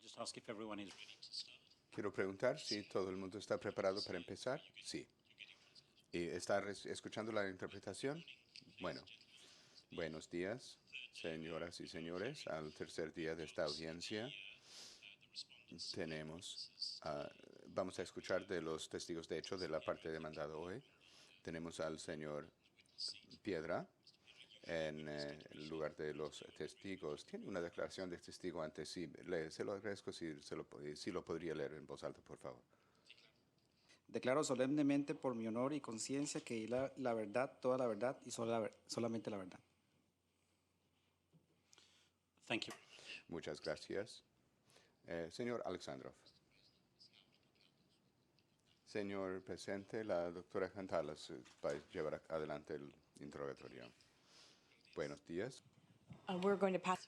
just ask if everyone is ready to start. Quiero preguntar si todo el mundo está preparado para empezar. Sí. ¿Y está escuchando la interpretación? Bueno, buenos días, señoras y señores. Al tercer día de esta audiencia vamos a escuchar de los testigos de hecho de la parte demandada hoy. Tenemos al señor Piedra en el lugar de los testigos. Tiene una declaración de testigo antes sí. Se lo agradezco si lo podría leer en voz alta, por favor. Declaro solemnemente por mi honor y conciencia que diré la verdad, toda la verdad y solamente la verdad. Thank you. Muchas gracias. Señor Alexandrov. Señor presidente, la doctora Cantalas va a llevar adelante el interrogatorio. Buenos días. We're going to pass.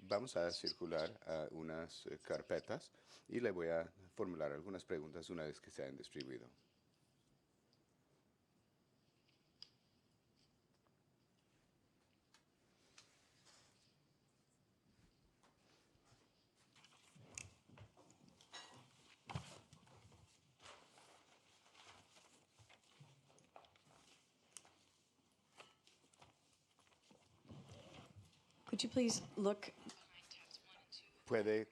Vamos a circular unas carpetas y le voy a formular algunas preguntas una vez que se hayan distribuido. Could you please look? Puede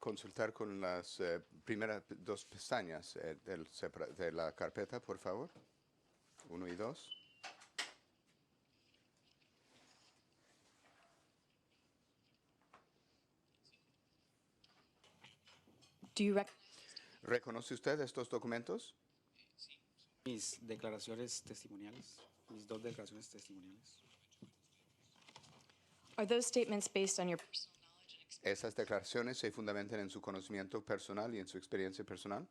consultar con las primeras dos pestañas de la carpeta, por favor. 1 y 2. Do you ¿Reconoce usted estos documentos? Mis declaraciones testimoniales, mis dos declaraciones testimoniales. Are those statements based on your personal knowledge and experience? ¿Esas declaraciones se fundamentan en su conocimiento personal y en su experiencia personal?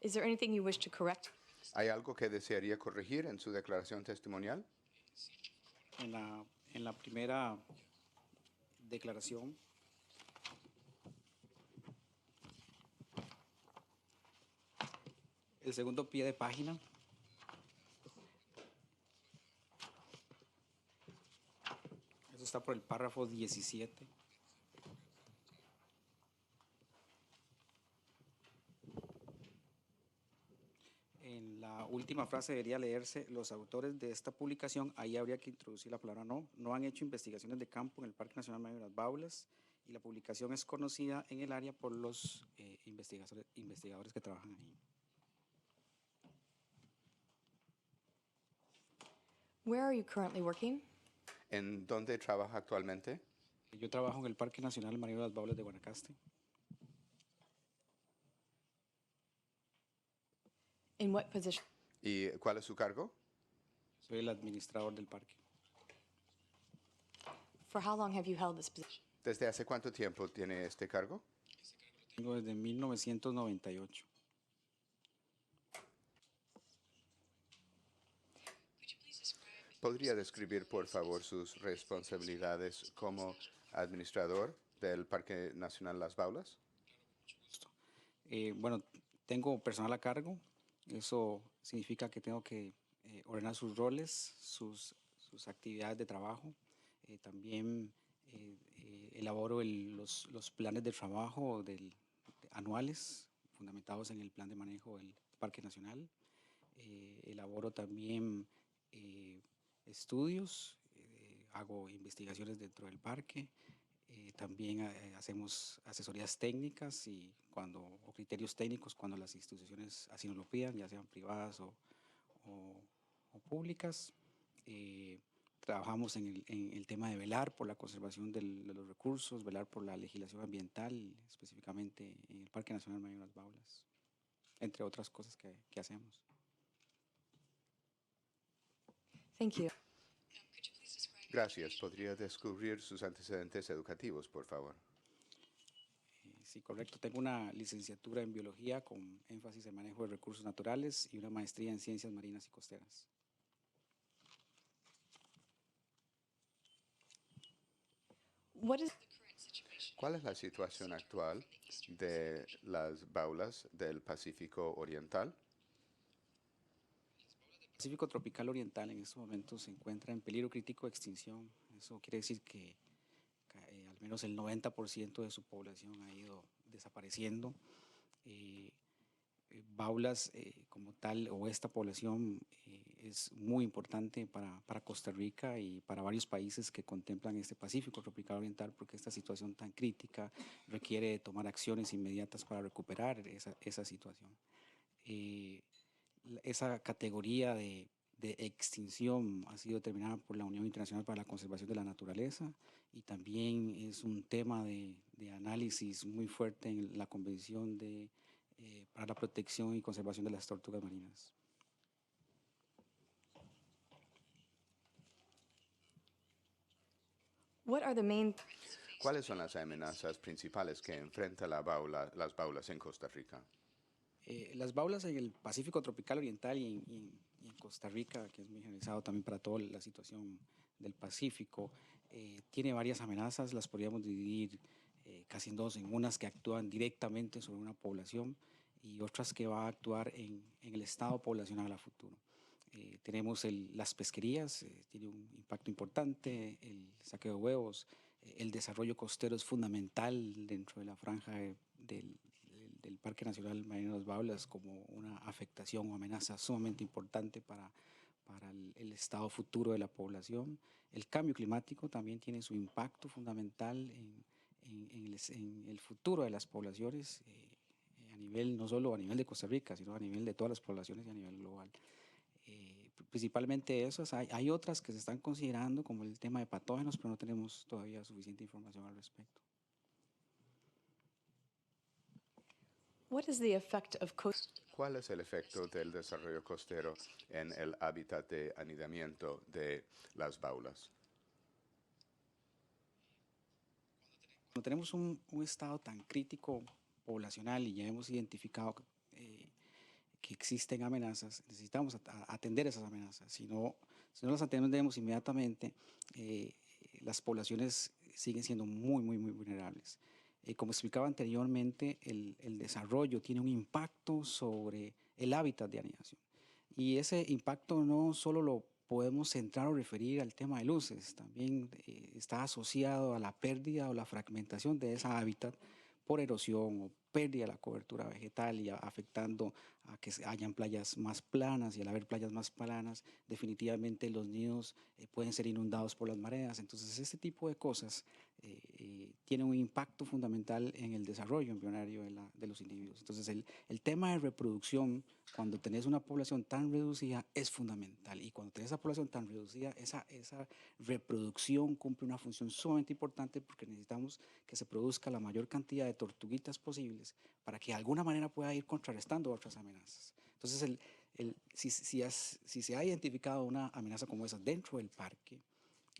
Is there anything you wish to correct? ¿Hay algo que desearía corregir en su declaración testimonial? En la primera declaración, el segundo pie de página, eso está por el párrafo 17. En la última frase debería leerse: los autores de esta publicación, ahí habría que introducir la palabra no han hecho investigaciones de campo en el Parque Nacional Mayo de las Baulas, y la publicación es conocida en el área por los investigadores que trabajan ahí. Where are you currently working? ¿En dónde trabaja actualmente? Yo trabajo en el Parque Nacional Mayo de las Baulas de Guanacaste. In what position? ¿Y cuál es su cargo? Soy el administrador del parque. For how long have you held this position? ¿Desde hace cuánto tiempo tiene este cargo? Tengo desde 1998. ¿Podría describir, por favor, sus responsabilidades como administrador del Parque Nacional Las Baulas? Bueno, tengo personal a cargo. Eso significa que tengo que ordenar sus roles, sus actividades de trabajo. También elaboro los planes de trabajo anuales, fundamentados en el plan de manejo del Parque Nacional. Elaboro también estudios, hago investigaciones dentro del parque. También hacemos asesorías técnicas o criterios técnicos cuando las instituciones así nos lo pidan, ya sean privadas o públicas. Trabajamos en el tema de velar por la conservación de los recursos, velar por la legislación ambiental, específicamente en el Parque Nacional Mayo de las Baulas, entre otras cosas que hacemos. Thank you. Gracias. ¿Podría descubrir sus antecedentes educativos, por favor? Sí, correcto. Tengo una licenciatura en biología con énfasis en manejo de recursos naturales y una maestría en ciencias marinas y costeras. What is the current situation? ¿Cuál es la situación actual de las baulas del Pacífico Oriental? El Pacífico tropical oriental en estos momentos se encuentra en peligro crítico de extinción. Eso quiere decir que Al menos el 90% de su población ha ido desapareciendo. Baulas como tal, o esta población, es muy importante para Costa Rica y para varios países que contemplan este Pacífico tropical oriental, porque esta situación tan crítica requiere tomar acciones inmediatas para recuperar esa situación. Esa categoría de extinción ha sido determinada por la Unión Internacional para la Conservación de la Naturaleza, y también es un tema de análisis muy fuerte en la Convención para la Protección y Conservación de las Tortugas Marinas. What are the main threats faced? ¿Cuáles son las amenazas principales que enfrenta las baulas en Costa Rica? Las baulas en el Pacífico tropical oriental y en Costa Rica, que es muy generalizado también para toda la situación del Pacífico, tiene varias amenazas. Las podríamos dividir casi en dos: en unas que actúan directamente sobre una población y otras que van a actuar en el estado poblacional a futuro. Tenemos las pesquerías, tiene un impacto importante, el saqueo de huevos, el desarrollo costero es fundamental dentro de la franja del Parque Nacional Marino de las Baulas, como una afectación o amenaza sumamente importante para el estado futuro de la población. El cambio climático también tiene su impacto fundamental en el futuro de las poblaciones, a nivel, no solo a nivel de Costa Rica, sino a nivel de todas las poblaciones y a nivel global. Principalmente esas. Hay otras que se están considerando, como el tema de patógenos, pero no tenemos todavía suficiente información al respecto. What is the effect of coastal ¿Cuál es el efecto del desarrollo costero en el hábitat de anidamiento de las baulas? Cuando tenemos un estado tan crítico poblacional y ya hemos identificado que existen amenazas, necesitamos atender esas amenazas. Si no las atendemos inmediatamente, las poblaciones siguen siendo muy vulnerables. Como explicaba anteriormente, el desarrollo tiene un impacto sobre el hábitat de anidación. Y ese impacto no solo lo podemos centrar o referir al tema de luces, también está asociado a la pérdida o la fragmentación de ese hábitat por erosión o pérdida de la cobertura vegetal, y afectando a que hayan playas más planas, y al haber playas más planas, definitivamente los nidos pueden ser inundados por las mareas. Entonces, este tipo de cosas tienen un impacto fundamental en el desarrollo embrionario de los individuos. Entonces, el tema de reproducción, cuando tenés una población tan reducida, es fundamental, y cuando tenés esa población tan reducida, esa reproducción cumple una función sumamente importante, porque necesitamos que se produzca la mayor cantidad de tortuguitas posibles para que de alguna manera pueda ir contrarrestando otras amenazas. Entonces, si se ha identificado una amenaza como esa dentro del parque,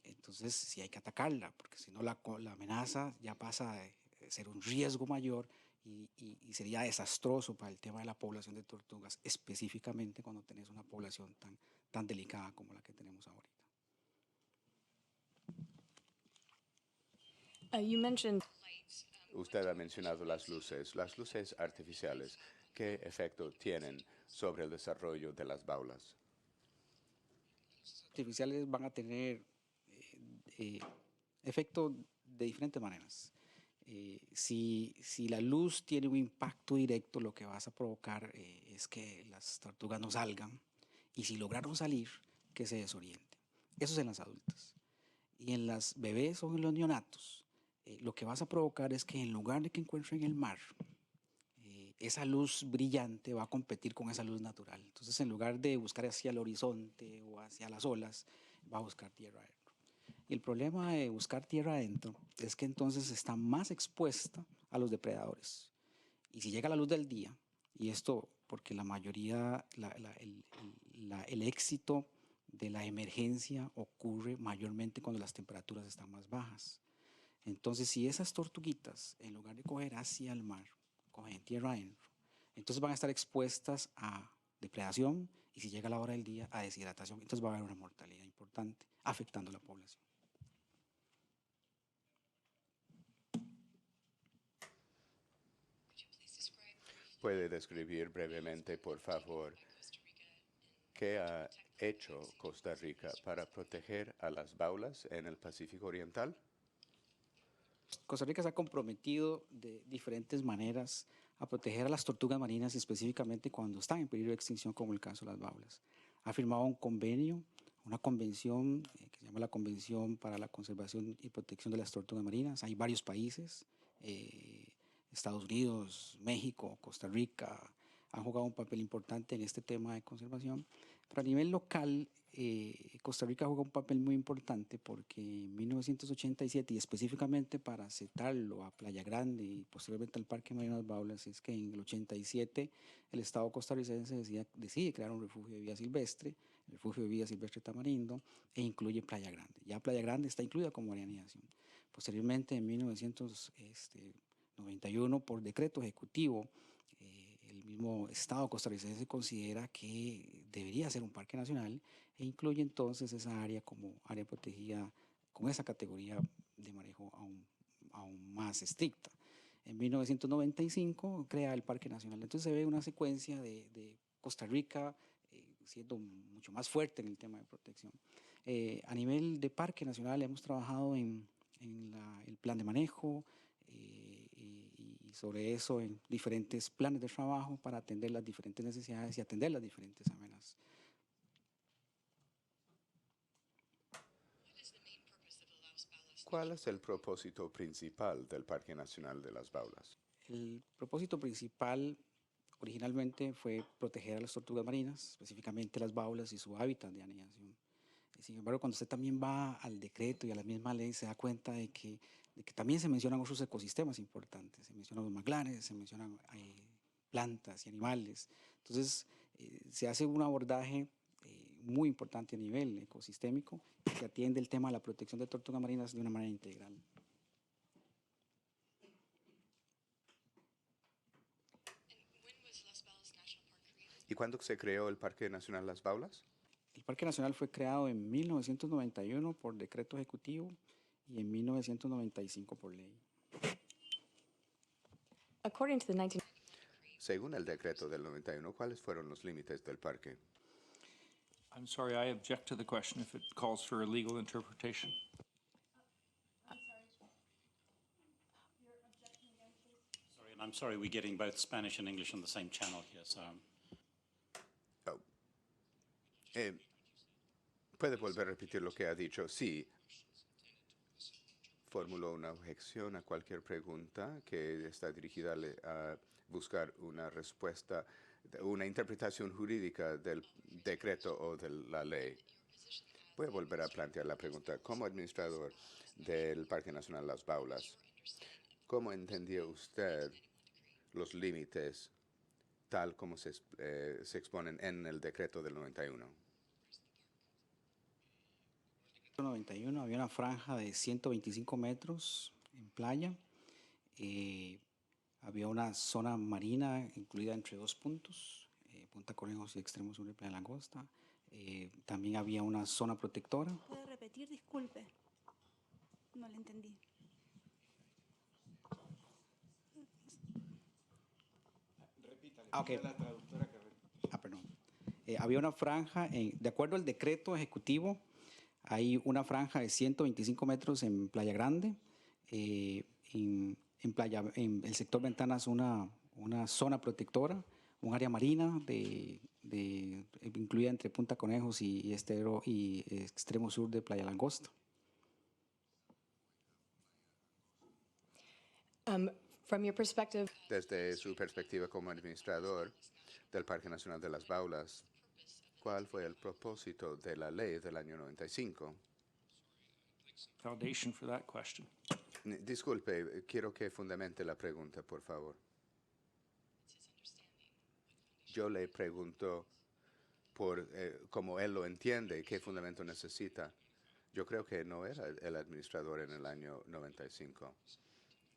entonces sí hay que atacarla, porque si no la amenaza ya pasa de ser un riesgo mayor, y sería desastroso para el tema de la población de tortugas, específicamente cuando tenés una población tan delicada como la que tenemos ahorita. You mentioned lights. Usted ha mencionado las luces artificiales. ¿Qué efecto tienen sobre el desarrollo de las baulas? Artificiales van a tener efecto de diferentes maneras. Si la luz tiene un impacto directo, lo que vas a provocar es que las tortugas no salgan, y si lograron salir, que se desorienten. Eso es en las adultas. Y en las bebés o en los neonatos, lo que vas a provocar es que en lugar de que encuentren el mar, esa luz brillante va a competir con esa luz natural. Entonces, en lugar de buscar hacia el horizonte o hacia las olas, va a buscar tierra adentro. Y el problema de buscar tierra adentro es que entonces está más expuesta a los depredadores. Y si llega la luz del día, y esto porque la mayoría, el éxito de la emergencia ocurre mayormente cuando las temperaturas están más bajas. Entonces, si esas tortuguitas, en lugar de coger hacia el mar, cogen tierra adentro, entonces van a estar expuestas a depredación, y si llega la hora del día, a deshidratación. Entonces va a haber una mortalidad importante, afectando a la población. ¿Puede describir brevemente, por favor, qué ha hecho Costa Rica para proteger a las baulas en el Pacífico Oriental? Costa Rica se ha comprometido de diferentes maneras a proteger a las tortugas marinas, específicamente cuando están en peligro de extinción, como el caso de las baulas. Ha firmado un convenio, una convención que se llama la Convención para la Conservación y Protección de las Tortugas Marinas. Hay varios países, Estados Unidos, México, Costa Rica, han jugado un papel importante en este tema de conservación. Pero a nivel local, Costa Rica juega un papel muy importante porque en 1987, y específicamente para aceptarlo a Playa Grande y posteriormente al Parque Marino Las Baulas, es que en el 87 el Estado costarricense decide crear un refugio de vida silvestre, el refugio de vida silvestre Tamarindo, e incluye Playa Grande. Ya Playa Grande está incluida como área de anidación. Posteriormente, en 1991, por decreto ejecutivo, el mismo Estado costarricense considera que debería ser un parque nacional e incluye entonces esa área como área protegida con esa categoría de manejo aún más estricta. En 1995 crea el Parque Nacional. Entonces se ve una secuencia de Costa Rica siendo mucho más fuerte en el tema de protección. A nivel de Parque Nacional hemos trabajado en el plan de manejo, y sobre eso en diferentes planes de trabajo para atender las diferentes necesidades y atender las diferentes amenazas. ¿Cuál es el propósito principal del Parque Nacional de las Baulas? El propósito principal originalmente fue proteger a las tortugas marinas, específicamente las baulas y su hábitat de anidación. Sin embargo, cuando usted también va al decreto y a la misma ley, se da cuenta de que también se mencionan otros ecosistemas importantes. Se mencionan los manglares, se mencionan plantas y animales. Entonces, se hace un abordaje muy importante a nivel ecosistémico que atiende el tema de la protección de tortugas marinas de una manera integral. ¿Y cuándo se creó el Parque Nacional Las Baulas? El Parque Nacional fue creado en 1991 por decreto ejecutivo y en 1995 por ley. According to the 19... Según el decreto del 91, ¿cuáles fueron los límites del parque? I'm sorry, I object to the question if it calls for a legal interpretation. Sorry, and I'm sorry, we're getting both Spanish and English on the same channel here, so... Oh. ¿Puede volver a repetir lo que ha dicho? Sí. Formuló una objeción a cualquier pregunta que está dirigida a buscar una respuesta, una interpretación jurídica del decreto o de la ley. Voy a volver a plantear la pregunta. Como administrador del Parque Nacional Las Baulas, ¿cómo entendía usted los límites tal como se exponen en el decreto del 91? En el 91 había una franja de 125 metros en playa. Había una zona marina incluida entre dos puntos, Punta Conejos y extremo sur de Playa Langosta. También había una zona protectora. ¿Puede repetir? Disculpe. No le entendí. Okay. Perdón. Había una franja, de acuerdo al decreto ejecutivo, hay una franja de 125 metros en Playa Grande. En el sector Ventanas una zona protectora, un área marina incluida entre Punta Conejos y extremo sur de Playa Langosta. From your perspective, Desde su perspectiva como administrador del Parque Nacional de las Baulas, ¿cuál fue el propósito de la ley del año 95? Foundation for that question. Disculpe, quiero que fundamente la pregunta, por favor. Yo le pregunto por cómo él lo entiende, qué fundamento necesita. Yo creo que no era el administrador en el año 95.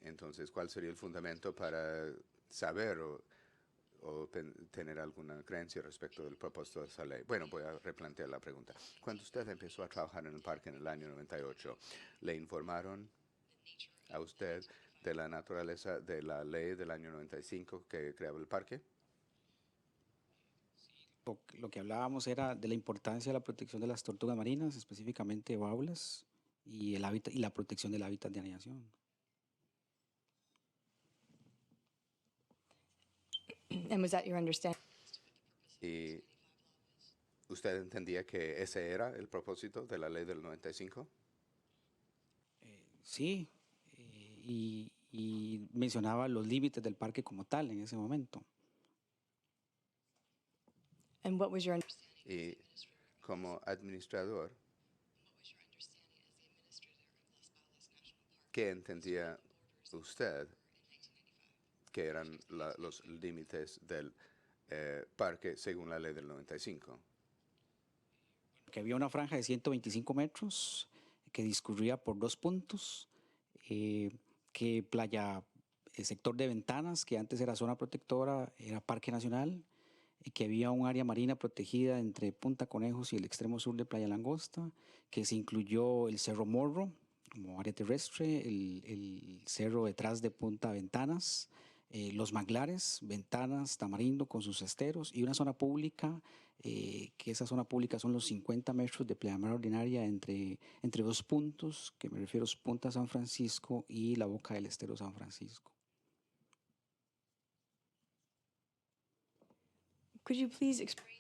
Entonces, ¿cuál sería el fundamento para saber o tener alguna creencia respecto del propósito de esa ley? Bueno, voy a replantear la pregunta. Cuando usted empezó a trabajar en el parque en el año 98, ¿le informaron a usted de la naturaleza de la ley del año 95 que creaba el parque? Lo que hablábamos era de la importancia de la protección de las tortugas marinas, específicamente baulas, y el hábitat y la protección del hábitat de anidación. And was that your understanding? ¿Y usted entendía que ese era el propósito de la ley del 95? Sí, y mencionaba los límites del parque como tal en ese momento. And what was your understanding? Y como administrador, ¿qué entendía usted que eran los límites del parque según la ley del 95? Que había una franja de 125 metros que discurría por 2 puntos, que playa, el sector de Ventanas, que antes era zona protectora, era parque nacional, que había un área marina protegida entre Punta Conejos y el extremo sur de Playa Langosta, que se incluyó el Cerro Morro como área terrestre, el cerro detrás de Punta Ventanas, los manglares, Ventanas, Tamarindo con sus esteros y una zona pública, que esa zona pública son los 50 metros de pleamar ordinaria entre 2 puntos, que me refiero a Punta San Francisco y la boca del estero San Francisco. Could you please explain?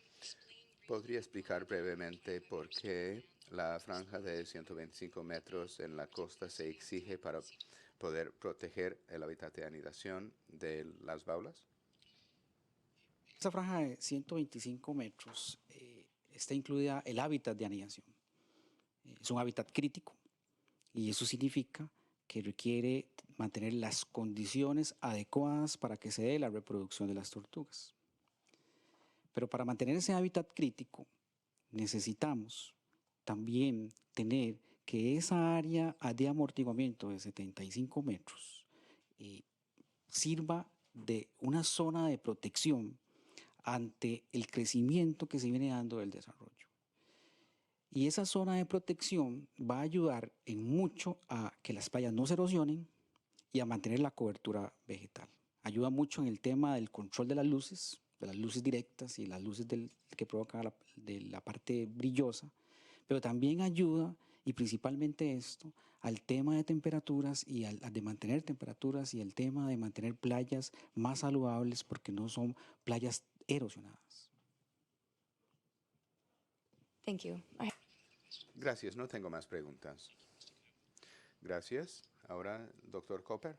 ¿Podría explicar brevemente por qué la franja de 125 metros en la costa se exige para poder proteger el hábitat de anidación de las baulas? Esa franja de 125 metros está incluida el hábitat de anidación. Es un hábitat crítico y eso significa que requiere mantener las condiciones adecuadas para que se dé la reproducción de las tortugas. Pero para mantener ese hábitat crítico necesitamos también tener que esa área de amortiguamiento de 75 metros sirva de una zona de protección ante el crecimiento que se viene dando del desarrollo. Y esa zona de protección va a ayudar en mucho a que las playas no se erosionen y a mantener la cobertura vegetal. Ayuda mucho en el tema del control de las luces directas y las luces que provoca de la parte brillosa, pero también ayuda, y principalmente esto, al tema de temperaturas y de mantener temperaturas y el tema de mantener playas más saludables porque no son playas erosionadas. Thank you. Gracias, no tengo más preguntas. Gracias. Ahora, doctor Cooper.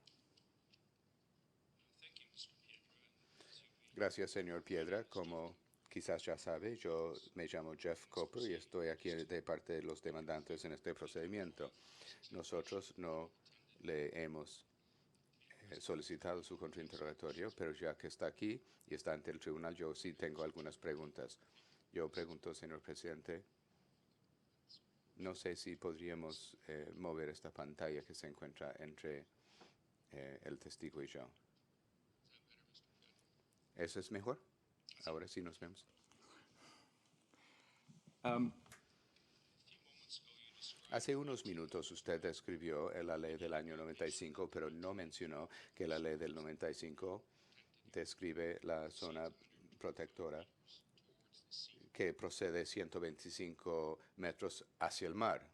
Gracias, señor Piedra. Como quizás ya sabe, yo me llamo Jeff Cooper y estoy aquí de parte de los demandantes en este procedimiento. Nosotros no le hemos solicitado su contrainterrogatorio, pero ya que está aquí y está ante el tribunal, yo sí tengo algunas preguntas. Yo pregunto, señor presidente, no sé si podríamos mover esta pantalla que se encuentra entre el testigo y yo. ¿Eso es mejor? Ahora sí nos vemos. Hace unos minutos usted describió la ley del año 95, pero no mencionó que la ley del 95 describe la zona protectora que procede 125 metros hacia el mar.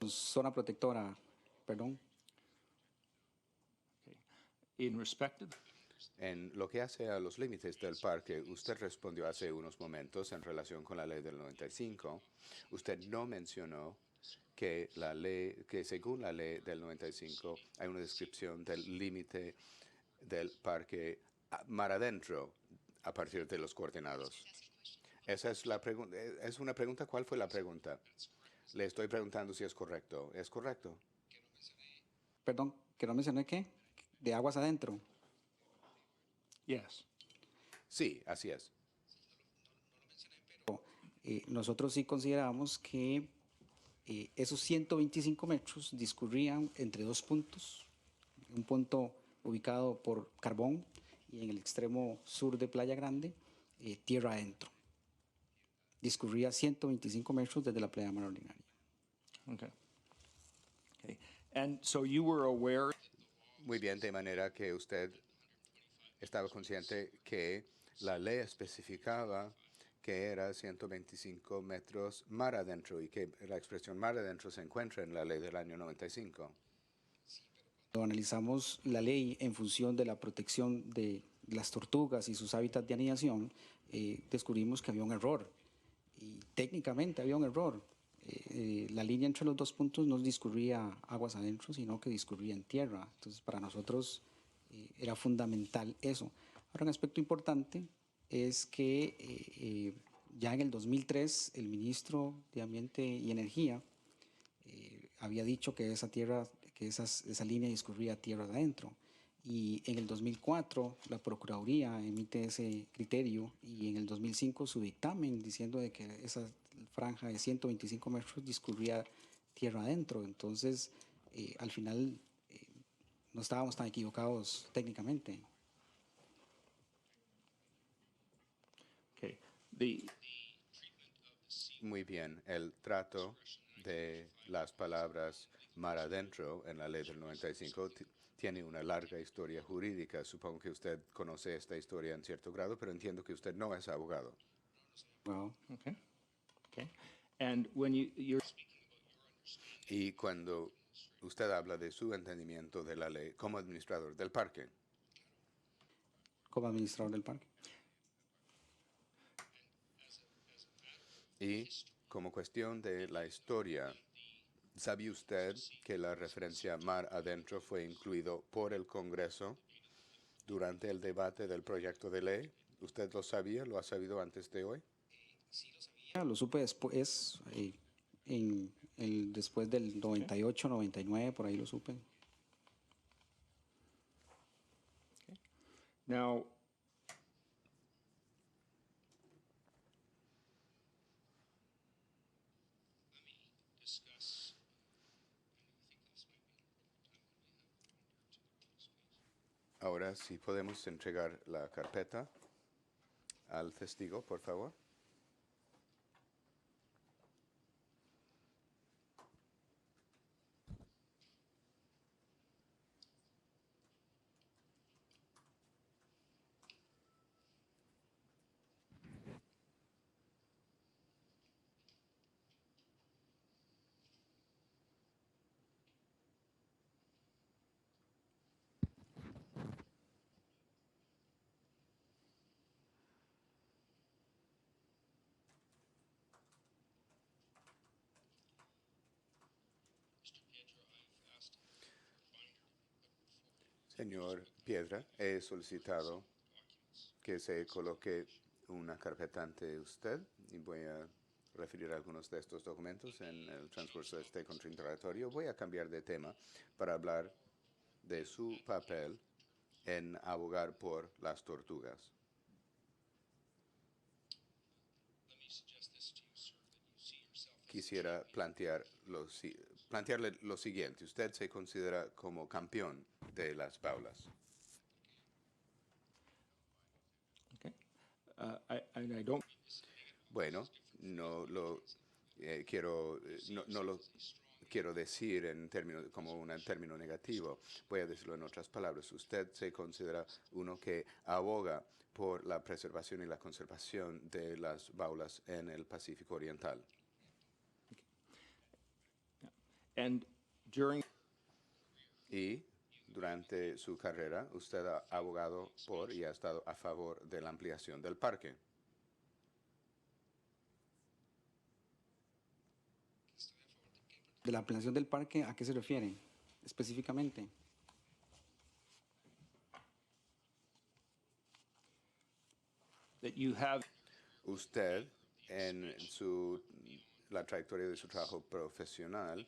Zona protectora, perdón. In respect of En lo que hace a los límites del parque, usted respondió hace unos momentos en relación con la ley del 95. Usted no mencionó que según la ley del 95 hay una descripción del límite del parque mar adentro a partir de los coordenados. Esa es la pregunta. Es una pregunta. ¿Cuál fue la pregunta? Le estoy preguntando si es correcto. ¿Es correcto? Perdón, que no mencioné qué, de aguas adentro. yes. Sí, así es. Nosotros sí consideramos que esos 125 metros discurrían entre 2 puntos, un punto ubicado por Carbón y en el extremo sur de Playa Grande, tierra adentro. Discurría 125 metros desde la playa mar ordinaria. Okay. Okay. And so you were aware Muy bien, de manera que usted estaba consciente que la ley especificaba que era 125 metros mar adentro y que la expresión mar adentro se encuentra en la ley del año 95. Cuando analizamos la ley en función de la protección de las tortugas y sus hábitats de anidación, descubrimos que había un error. Y técnicamente había un error. La línea entre los dos puntos no discurría aguas adentro, sino que discurría en tierra. Entonces, para nosotros era fundamental eso. Ahora, un aspecto importante es que ya en el 2003 el ministro de Ambiente y Energía había dicho que esa tierra, que esa línea discurría tierra adentro. Y en el 2004 la Procuraduría emite ese criterio y en el 2005 su dictamen diciendo de que esa franja de 125 metros discurría tierra adentro. Entonces, al final no estábamos tan equivocados técnicamente. Okay. Muy bien, el trato de las palabras mar adentro en la ley del 95 tiene una larga historia jurídica. Supongo que usted conoce esta historia en cierto grado, pero entiendo que usted no es abogado. Wow. Okay. Okay. And when you're Y cuando usted habla de su entendimiento de la ley como administrador del parque, Como administrador del parque. y como cuestión de la historia, ¿sabía usted que la referencia mar adentro fue incluido por el Congreso durante el debate del proyecto de ley? ¿Usted lo sabía? ¿Lo ha sabido antes de hoy? Lo supe después, después del 98, 99, por ahí lo supe. now, Ahora, si podemos entregar la carpeta al testigo, por favor. Señor Piedra, he solicitado que se coloque una carpeta ante usted y voy a referir a algunos de estos documentos en el transcurso de este contrainterrogatorio. Voy a cambiar de tema para hablar de su papel en abogar por las tortugas. Quisiera plantearle lo siguiente. Usted se considera como campeón de las baulas. okay. I don't. Bueno, no lo quiero decir en términos como un término negativo. Voy a decirlo en otras palabras. Usted se considera uno que aboga por la preservación y la conservación de las baulas en el Pacífico Oriental. And during Y durante su carrera, usted ha abogado por y ha estado a favor de la ampliación del parque. De la ampliación del parque, ¿a qué se refiere específicamente? that you have Usted, en la trayectoria de su trabajo profesional,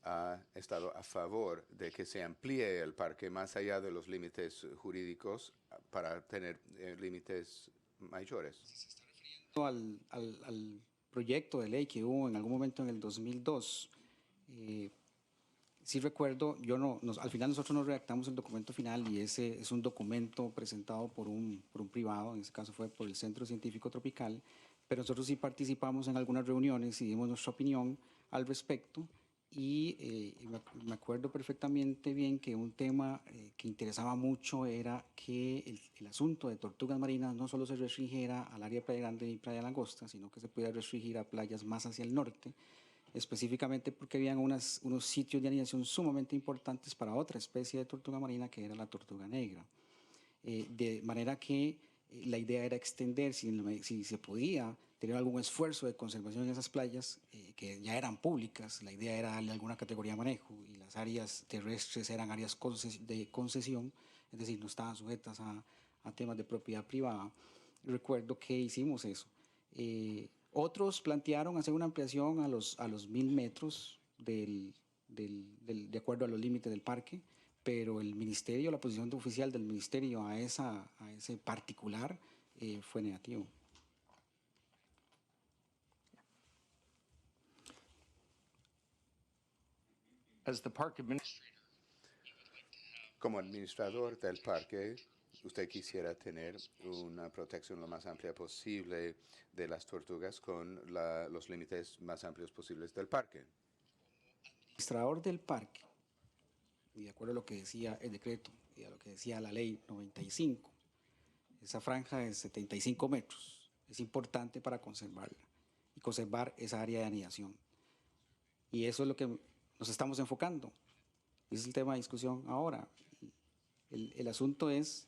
ha estado a favor de que se amplíe el parque más allá de los límites jurídicos para tener límites mayores. Al proyecto de ley que hubo en algún momento en el 2002, sí recuerdo, al final nosotros no redactamos el documento final y ese es un documento presentado por un privado, en este caso fue por el Centro Científico Tropical, pero nosotros sí participamos en algunas reuniones y dimos nuestra opinión al respecto y me acuerdo perfectamente bien que un tema que interesaba mucho era que el asunto de tortugas marinas no solo se restringiera al área de Playa Grande y Playa Langosta, sino que se pudiera restringir a playas más hacia el norte. específicamente porque habían unos sitios de anidación sumamente importantes para otra especie de tortuga marina que era la tortuga negra. De manera que la idea era extender, si se podía, tener algún esfuerzo de conservación en esas playas que ya eran públicas. La idea era darle alguna categoría de manejo y las áreas terrestres eran áreas de concesión, es decir, no estaban sujetas a temas de propiedad privada. Recuerdo que hicimos eso. Otros plantearon hacer una ampliación a los 1.000 metros de acuerdo a los límites del parque, pero el ministerio, la posición oficial del ministerio a ese particular fue negativo. As the park administrator, Como administrador del parque, usted quisiera tener una protección lo más amplia posible de las tortugas con los límites más amplios posibles del parque. Administrador del parque, y de acuerdo a lo que decía el decreto y a lo que decía la ley 95, esa franja de 75 metros es importante para conservarla y conservar esa área de anidación. Y eso es lo que nos estamos enfocando. Ese es el tema de discusión ahora. El asunto es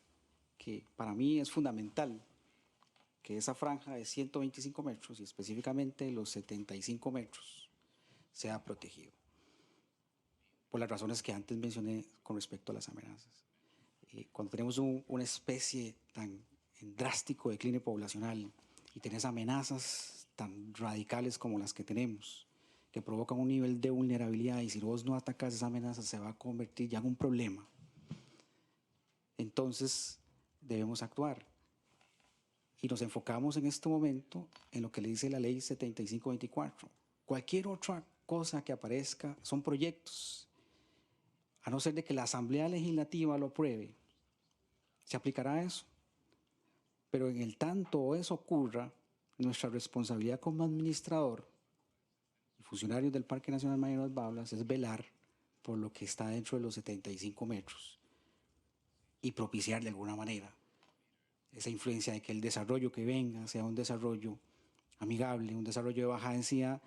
que para mí es fundamental que esa franja de 125 metros y específicamente los 75 metros sea protegido, por las razones que antes mencioné con respecto a las amenazas. Cuando tenemos una especie tan en drástico decline poblacional y tenés amenazas tan radicales como las que tenemos, que provocan un nivel de vulnerabilidad, y si vos no atacas esa amenaza se va a convertir ya en un problema, entonces debemos actuar. Y nos enfocamos en este momento en lo que le dice la ley 7524. Cualquier otra cosa que aparezca son proyectos. A no ser de que la Asamblea Legislativa lo apruebe, se aplicará eso. Pero en el tanto eso ocurra, nuestra responsabilidad como administrador y funcionarios del Parque Nacional Mayor Bablas es velar por lo que está dentro de los 75 metros y propiciar de alguna manera esa influencia de que el desarrollo que venga sea un desarrollo amigable, un desarrollo de baja densidad,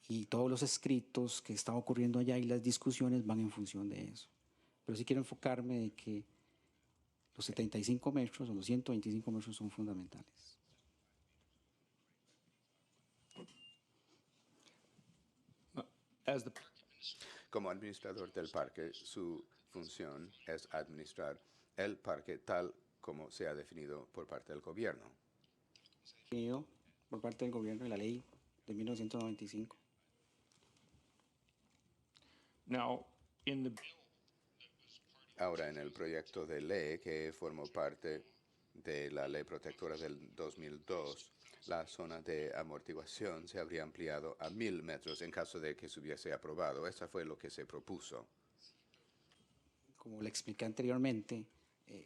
y todos los escritos que están ocurriendo allá y las discusiones van en función de eso. Pero sí quiero enfocarme de que los 75 metros o los 125 metros son fundamentales. as the Como administrador del parque, su función es administrar el parque tal como se ha definido por parte del gobierno. Definido por parte del gobierno y la ley de 1995. now in the Ahora, en el proyecto de ley que formó parte de la ley protectora del 2002, la zona de amortiguación se habría ampliado a 1.000 metros en caso de que se hubiese aprobado. Eso fue lo que se propuso. Como le expliqué anteriormente,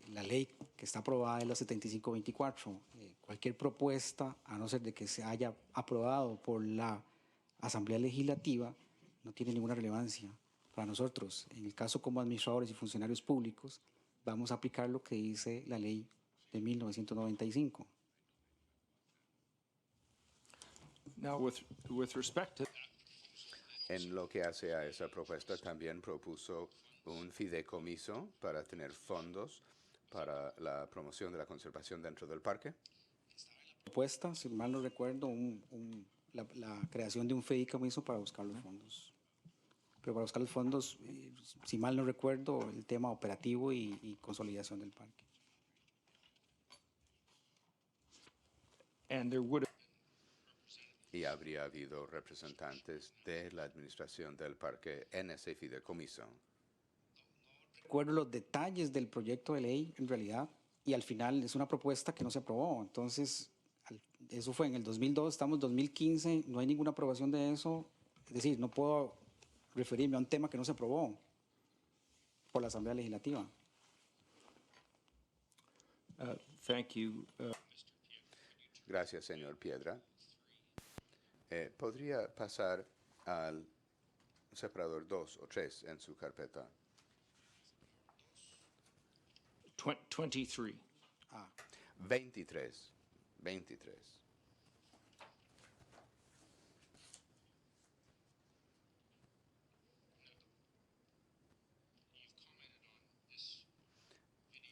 la ley que está aprobada es la 7524. Cualquier propuesta, a no ser de que se haya aprobado por la Asamblea Legislativa, no tiene ninguna relevancia para nosotros. En el caso como administradores y funcionarios públicos, vamos a aplicar lo que dice la ley de 1995. now with respect to En lo que hace a esa propuesta, también propuso un fideicomiso para tener fondos para la promoción de la conservación dentro del parque. Propuesta, si mal no recuerdo, la creación de un fideicomiso para buscar los fondos. Pero para buscar los fondos, si mal no recuerdo, el tema operativo y consolidación del parque. and there would Y habría habido representantes de la administración del parque en ese fideicomiso. Recuerdo los detalles del proyecto de ley, en realidad, y al final es una propuesta que no se aprobó. Entonces, eso fue en el 2002, estamos en 2015, no hay ninguna aprobación de eso. Es decir, no puedo referirme a un tema que no se aprobó por la Asamblea Legislativa. thank you Gracias, señor Piedra. ¿Podría pasar al separador 2 o 3 en su carpeta? 23 23. 23.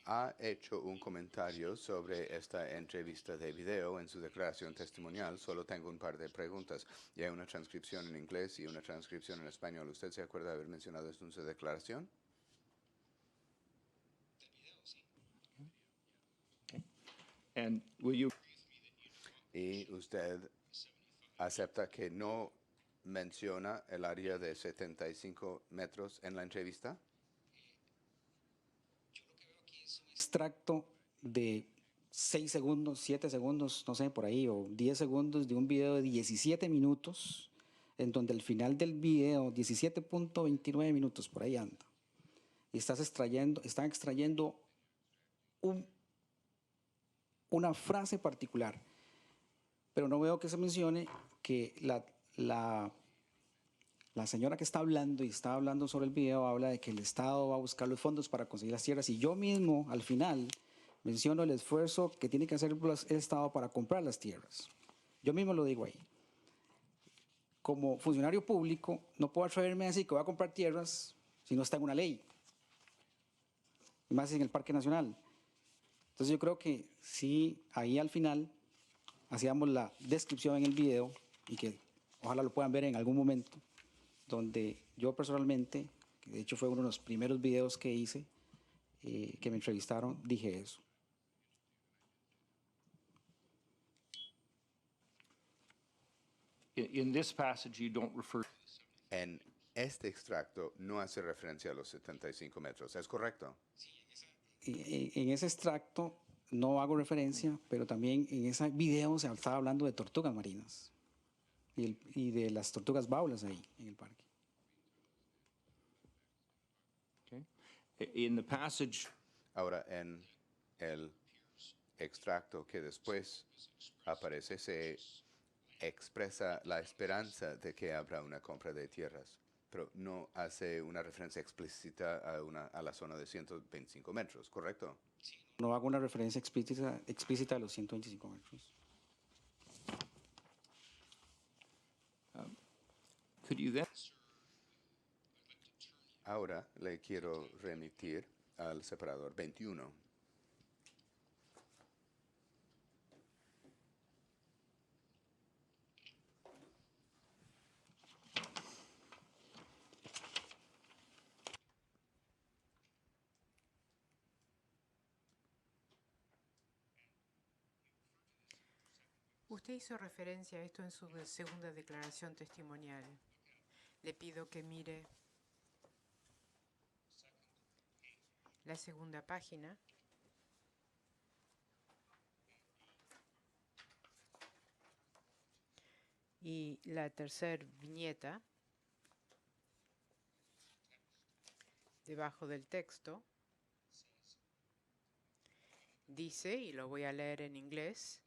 ha hecho un comentario sobre esta entrevista de video en su declaración testimonial. Solo tengo un par de preguntas. Y hay una transcripción en inglés y una transcripción en español. ¿Usted se acuerda de haber mencionado esto en su declaración? And will you, ¿Y usted acepta que no menciona el área de 75 metros en la entrevista? Extracto de 6 segundos, 7 segundos, no sé, por ahí, o 10 segundos de un video de 17 minutos, en donde al final del video, 17.29 minutos, por ahí anda, y están extrayendo una frase particular, pero no veo que se mencione que la señora que está hablando y está hablando sobre el video habla de que el Estado va a buscar los fondos para conseguir las tierras, y yo mismo al final menciono el esfuerzo que tiene que hacer el Estado para comprar las tierras. Yo mismo lo digo ahí. Como funcionario público no puedo atreverme a decir que voy a comprar tierras si no está en una ley, y más en el Parque Nacional. Entonces yo creo que sí, ahí al final hacíamos la descripción en el video, y que ojalá lo puedan ver en algún momento, donde yo personalmente, que de hecho fue uno de los primeros videos que hice, que me entrevistaron, dije eso. in this passage, you don't refer, En este extracto no hace referencia a los 75 metros, ¿es correcto? En ese extracto no hago referencia, pero también en ese video se estaba hablando de tortugas marinas y de las tortugas baulas ahí en el parque. okay? In the passage, Ahora, en el extracto que después aparece, se expresa la esperanza de que habrá una compra de tierras, pero no hace una referencia explícita a la zona de 125 metros, ¿correcto? No hago una referencia explícita a los 125 metros. could you then, Ahora le quiero remitir al separador 21. Usted hizo referencia a esto en su segunda declaración testimonial. Le pido que mire la segunda página. Y la tercera viñeta, debajo del texto, dice, y lo voy a leer en inglés: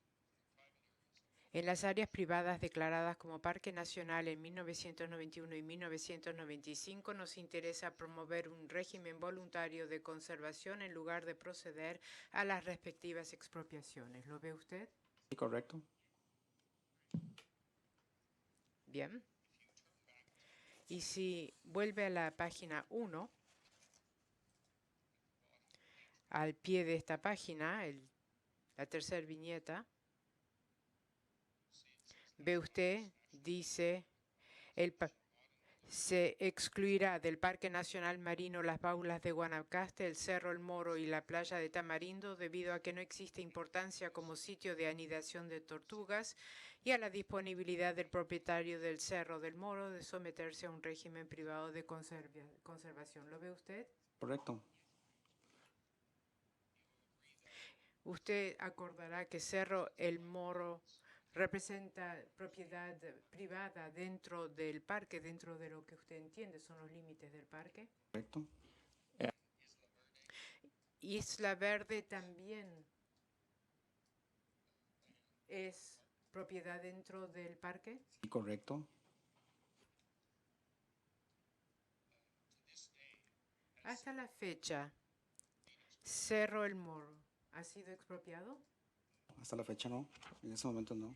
en las áreas privadas declaradas como Parque Nacional en 1991 y 1995 nos interesa promover un régimen voluntario de conservación en lugar de proceder a las respectivas expropiaciones. ¿Lo ve usted? ¿Sí, correcto? Bien. Y si vuelve a la página 1, al pie de esta página, la tercera viñeta, ve usted, dice, se excluirá del Parque Nacional Marino las Baulas de Guanacaste, el Cerro El Moro y la playa de Tamarindo, debido a que no existe importancia como sitio de anidación de tortugas y a la disponibilidad del propietario del Cerro del Moro de someterse a un régimen privado de conservación. ¿Lo ve usted? Correcto. Usted acordará que Cerro El Moro representa propiedad privada dentro del parque, dentro de lo que usted entiende son los límites del parque. Correcto. Isla Verde también es propiedad dentro del parque. Sí, correcto. Hasta la fecha, Cerro El Moro ha sido expropiado. Hasta la fecha no. En ese momento no.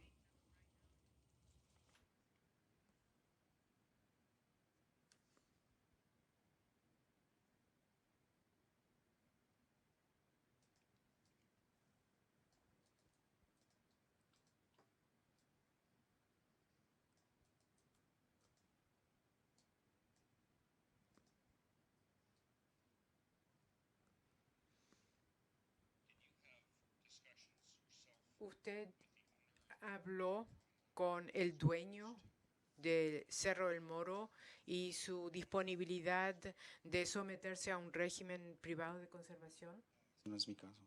¿Usted habló con el dueño del Cerro del Moro y su disponibilidad de someterse a un régimen privado de conservación? No es mi caso.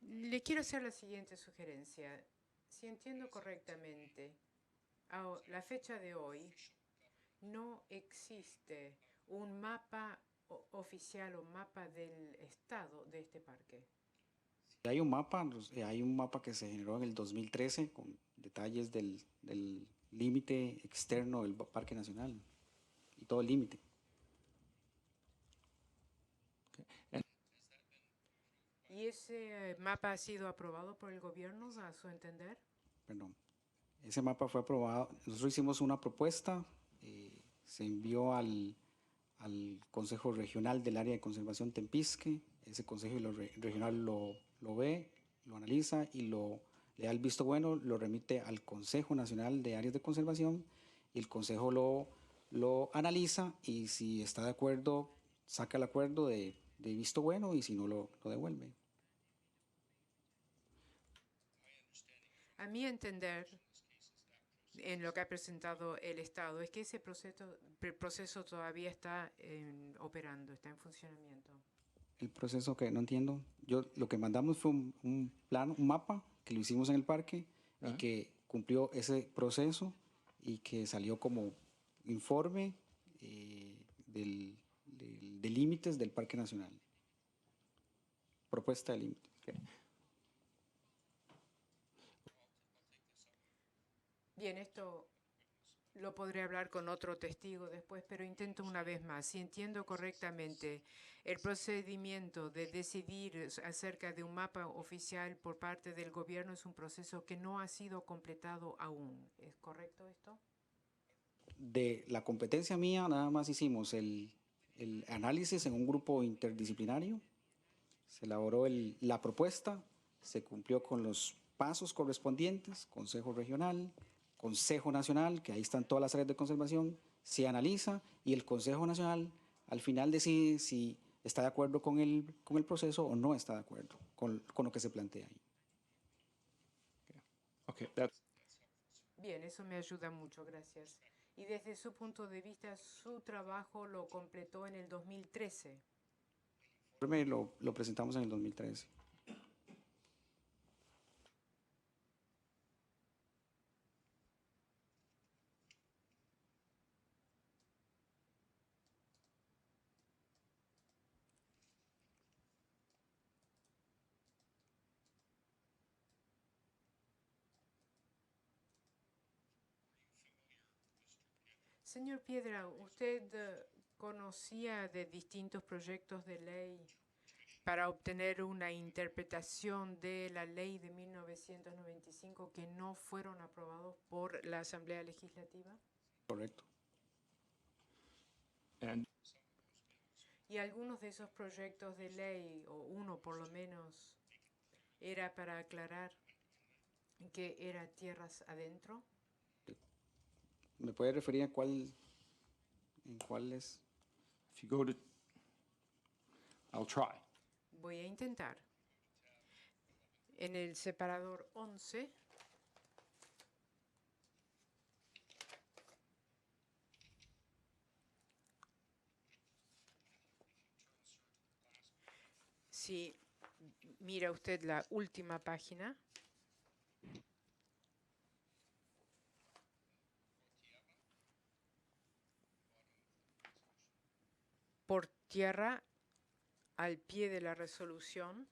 Le quiero hacer la siguiente sugerencia. Si entiendo correctamente, a la fecha de hoy no existe un mapa oficial o mapa del estado de este parque. Hay un mapa que se generó en el 2013 con detalles del límite externo del Parque Nacional y todo el límite. ¿Y ese mapa ha sido aprobado por el gobierno, a su entender? Perdón. Ese mapa fue aprobado. Nosotros hicimos una propuesta, se envió al Consejo Regional del Área de Conservación Tempisque. Ese Consejo Regional lo ve, lo analiza y le da el visto bueno, lo remite al Consejo Nacional de Áreas de Conservación y el Consejo lo analiza y si está de acuerdo, saca el acuerdo de visto bueno y si no, lo devuelve. A mi entender, en lo que ha presentado el Estado, es que ese proceso todavía está operando, está en funcionamiento. El proceso que no entiendo. Lo que mandamos fue un plan, un mapa que lo hicimos en el parque y que cumplió ese proceso y que salió como informe de límites del Parque Nacional. Propuesta de límites. Bien, esto lo podré hablar con otro testigo después, pero intento una vez más. Si entiendo correctamente, el procedimiento de decidir acerca de un mapa oficial por parte del gobierno es un proceso que no ha sido completado aún. ¿Es correcto esto? De la competencia mía, nada más hicimos el análisis en un grupo interdisciplinario, se elaboró la propuesta, se cumplió con los pasos correspondientes, Consejo Regional, Consejo Nacional, que ahí están todas las áreas de conservación, se analiza y el Consejo Nacional al final decide si está de acuerdo con el proceso o no está de acuerdo con lo que se plantea ahí. Okay, Bien, eso me ayuda mucho, gracias. Y desde su punto de vista, su trabajo lo completó en el 2013. El informe lo presentamos en el 2013. Señor Piedra, ¿usted conocía de distintos proyectos de ley para obtener una interpretación de la ley de 1995 que no fueron aprobados por la Asamblea Legislativa? Correcto. and Y algunos de esos proyectos de ley, o uno por lo menos, era para aclarar que era tierras adentro. ¿Me puede referir a en cuáles? if you go to, I'll try. Voy a intentar. En el separador 11, si mira usted la última página, por tierra, al pie de la resolución,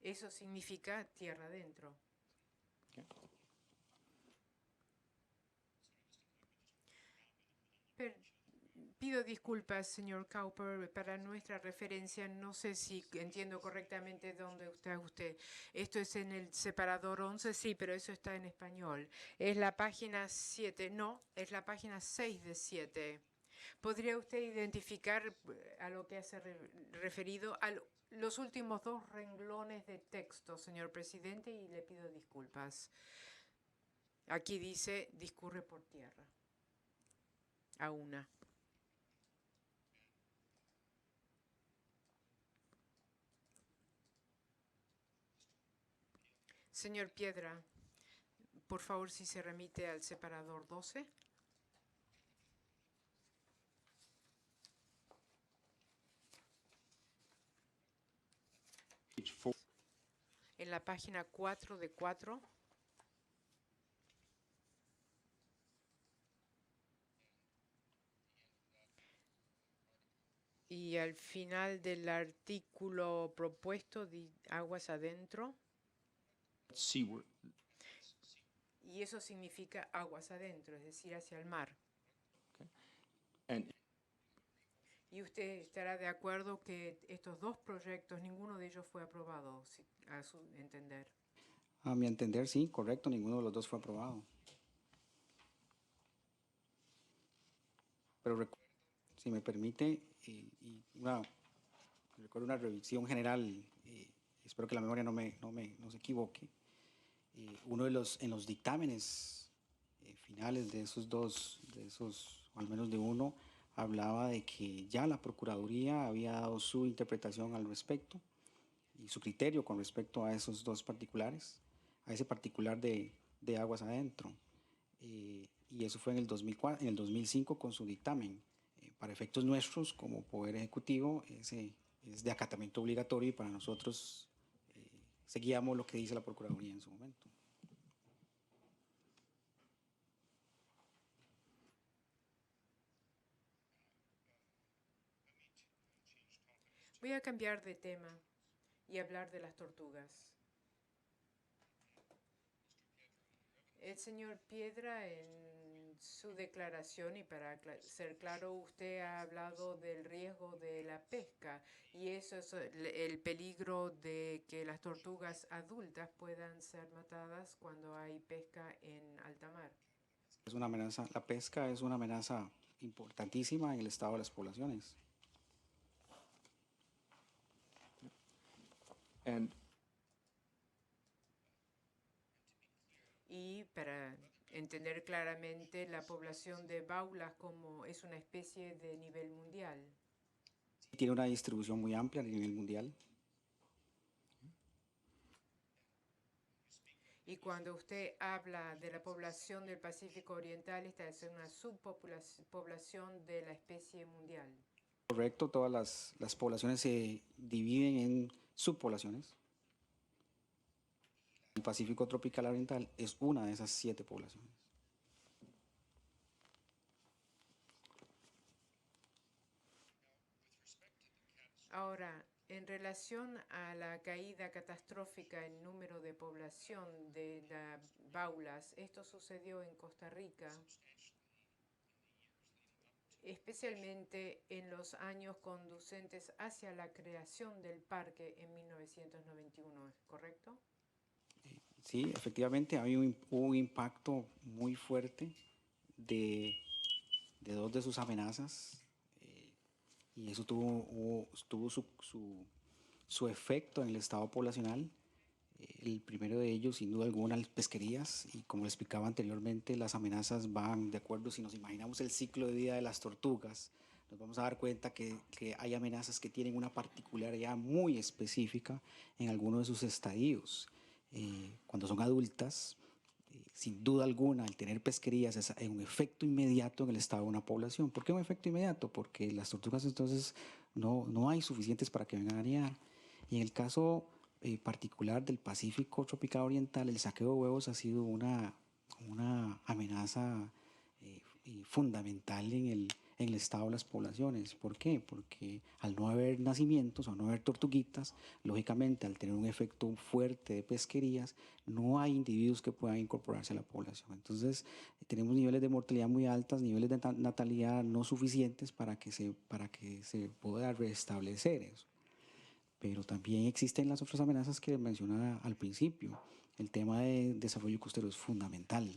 eso significa tierra adentro. Pido disculpas, señor Cowper, para nuestra referencia. No sé si entiendo correctamente dónde está usted. Esto es en el separador 11, sí, pero eso está en español. Es la página 7, no, es la página 6 de 7. ¿Podría usted identificar a lo que hace referido a los últimos dos renglones de texto, señor presidente? Y le pido disculpas. Aquí dice discurre por tierra. A una. Señor Piedra, por favor, si se remite al separador 12. Page 4. En la página 4 de 4. Y al final del artículo propuesto, aguas adentro. Seaward. Y eso significa aguas adentro, es decir, hacia el mar. And ¿Y usted estará de acuerdo que estos dos proyectos, ninguno de ellos fue aprobado, a su entender? A mi entender, sí, correcto, ninguno de los dos fue aprobado. Pero si me permite, recuerdo una revisión general, espero que la memoria no se equivoque. Uno de en los dictámenes finales de esos dos, o al menos de uno, hablaba de que ya la Procuraduría había dado su interpretación al respecto y su criterio con respecto a esos dos particulares, a ese particular de aguas adentro. Y eso fue en el 2004, en el 2005 con su dictamen. Para efectos nuestros, como Poder Ejecutivo, ese es de acatamiento obligatorio y para nosotros seguíamos lo que dice la Procuraduría en su momento. Voy a cambiar de tema y hablar de las tortugas. El señor Piedra, en su declaración, y para ser claro, usted ha hablado del riesgo de la pesca y eso es el peligro de que las tortugas adultas puedan ser matadas cuando hay pesca en alta mar. Es una amenaza, la pesca es una amenaza importantísima en el estado de las poblaciones. And Y para entender claramente, la población de baulas como es una especie de nivel mundial. Tiene una distribución muy amplia a nivel mundial. Y cuando usted habla de la población del Pacífico Oriental, esta es una subpoblación de la especie mundial. Correcto, todas las poblaciones se dividen en subpoblaciones. El Pacífico tropical oriental es una de esas 7 poblaciones. Ahora, en relación a la caída catastrófica en número de población de las baulas, esto sucedió en Costa Rica, especialmente en los años conducentes hacia la creación del parque en 1991, ¿es correcto? Sí, efectivamente hubo un impacto muy fuerte de 2 de sus amenazas y eso tuvo su efecto en el estado poblacional. El primero de ellos, sin duda alguna, las pesquerías, y como le explicaba anteriormente, las amenazas van de acuerdo. Si nos imaginamos el ciclo de vida de las tortugas, nos vamos a dar cuenta que hay amenazas que tienen una particularidad muy específica en algunos de sus estadios. Cuando son adultas, sin duda alguna, al tener pesquerías es un efecto inmediato en el estado de una población. ¿Por qué un efecto inmediato? Porque las tortugas entonces no hay suficientes para que vengan a aniar. Y en el caso particular del Pacífico tropical oriental, el saqueo de huevos ha sido una amenaza fundamental en el estado de las poblaciones. ¿Por qué? Porque al no haber nacimientos, al no haber tortuguitas, lógicamente al tener un efecto fuerte de pesquerías, no hay individuos que puedan incorporarse a la población. Entonces tenemos niveles de mortalidad muy altas, niveles de natalidad no suficientes para que se pueda restablecer eso. Pero también existen las otras amenazas que mencionaba al principio. El tema de desarrollo costero es fundamental.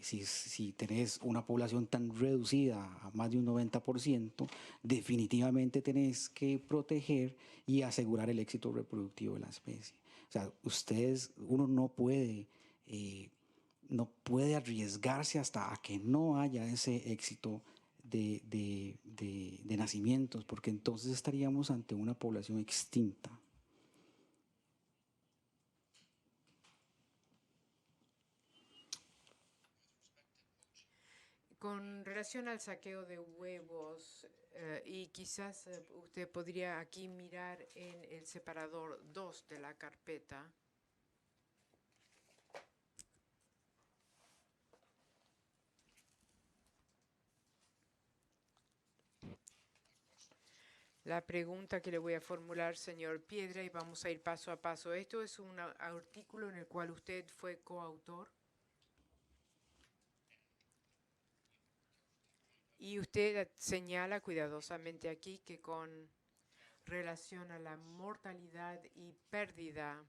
Si tenés una población tan reducida a más de un 90%, definitivamente tenés que proteger y asegurar el éxito reproductivo de la especie. O sea, uno no puede arriesgarse hasta a que no haya ese éxito de nacimientos, porque entonces estaríamos ante una población extinta. Con relación al saqueo de huevos, y quizás usted podría aquí mirar en el separador 2 de la carpeta. La pregunta que le voy a formular, señor Piedra, y vamos a ir paso a paso. Esto es un artículo en el cual usted fue coautor. Y usted señala cuidadosamente aquí que con relación a la mortalidad y pérdida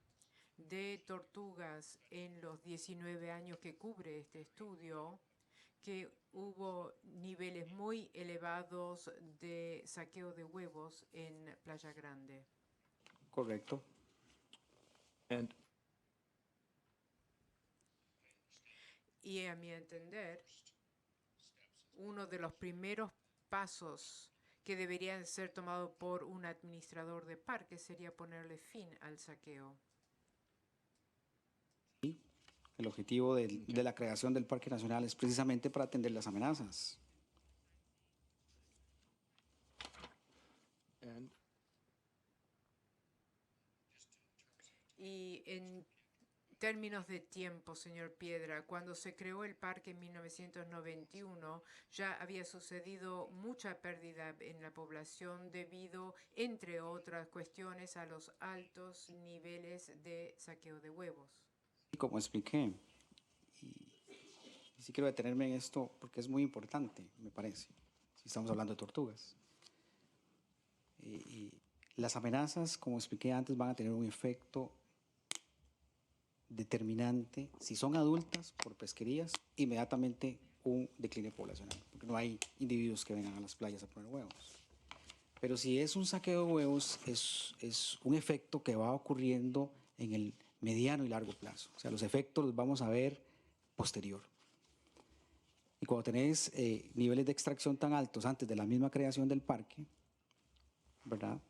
de tortugas en los 19 años que cubre este estudio, que hubo niveles muy elevados de saqueo de huevos en Playa Grande. Correcto. And Y a mi entender, uno de los primeros pasos que deberían ser tomados por un administrador de parques sería ponerle fin al saqueo. El objetivo de la creación del Parque Nacional es precisamente para atender las amenazas. and Y en términos de tiempo, señor Piedra, cuando se creó el parque en 1991, ya había sucedido mucha pérdida en la población debido, entre otras cuestiones, a los altos niveles de saqueo de huevos. Y como expliqué, y sí quiero detenerme en esto porque es muy importante, me parece, si estamos hablando de tortugas. Y las amenazas, como expliqué antes, van a tener un efecto determinante. Si son adultas por pesquerías, inmediatamente un decline poblacional, porque no hay individuos que vengan a las playas a poner huevos. Pero si es un saqueo de huevos, es un efecto que va ocurriendo en el mediano y largo plazo. O sea, los efectos los vamos a ver posterior. Y cuando tenés niveles de extracción tan altos antes de la misma creación del parque, ¿verdad?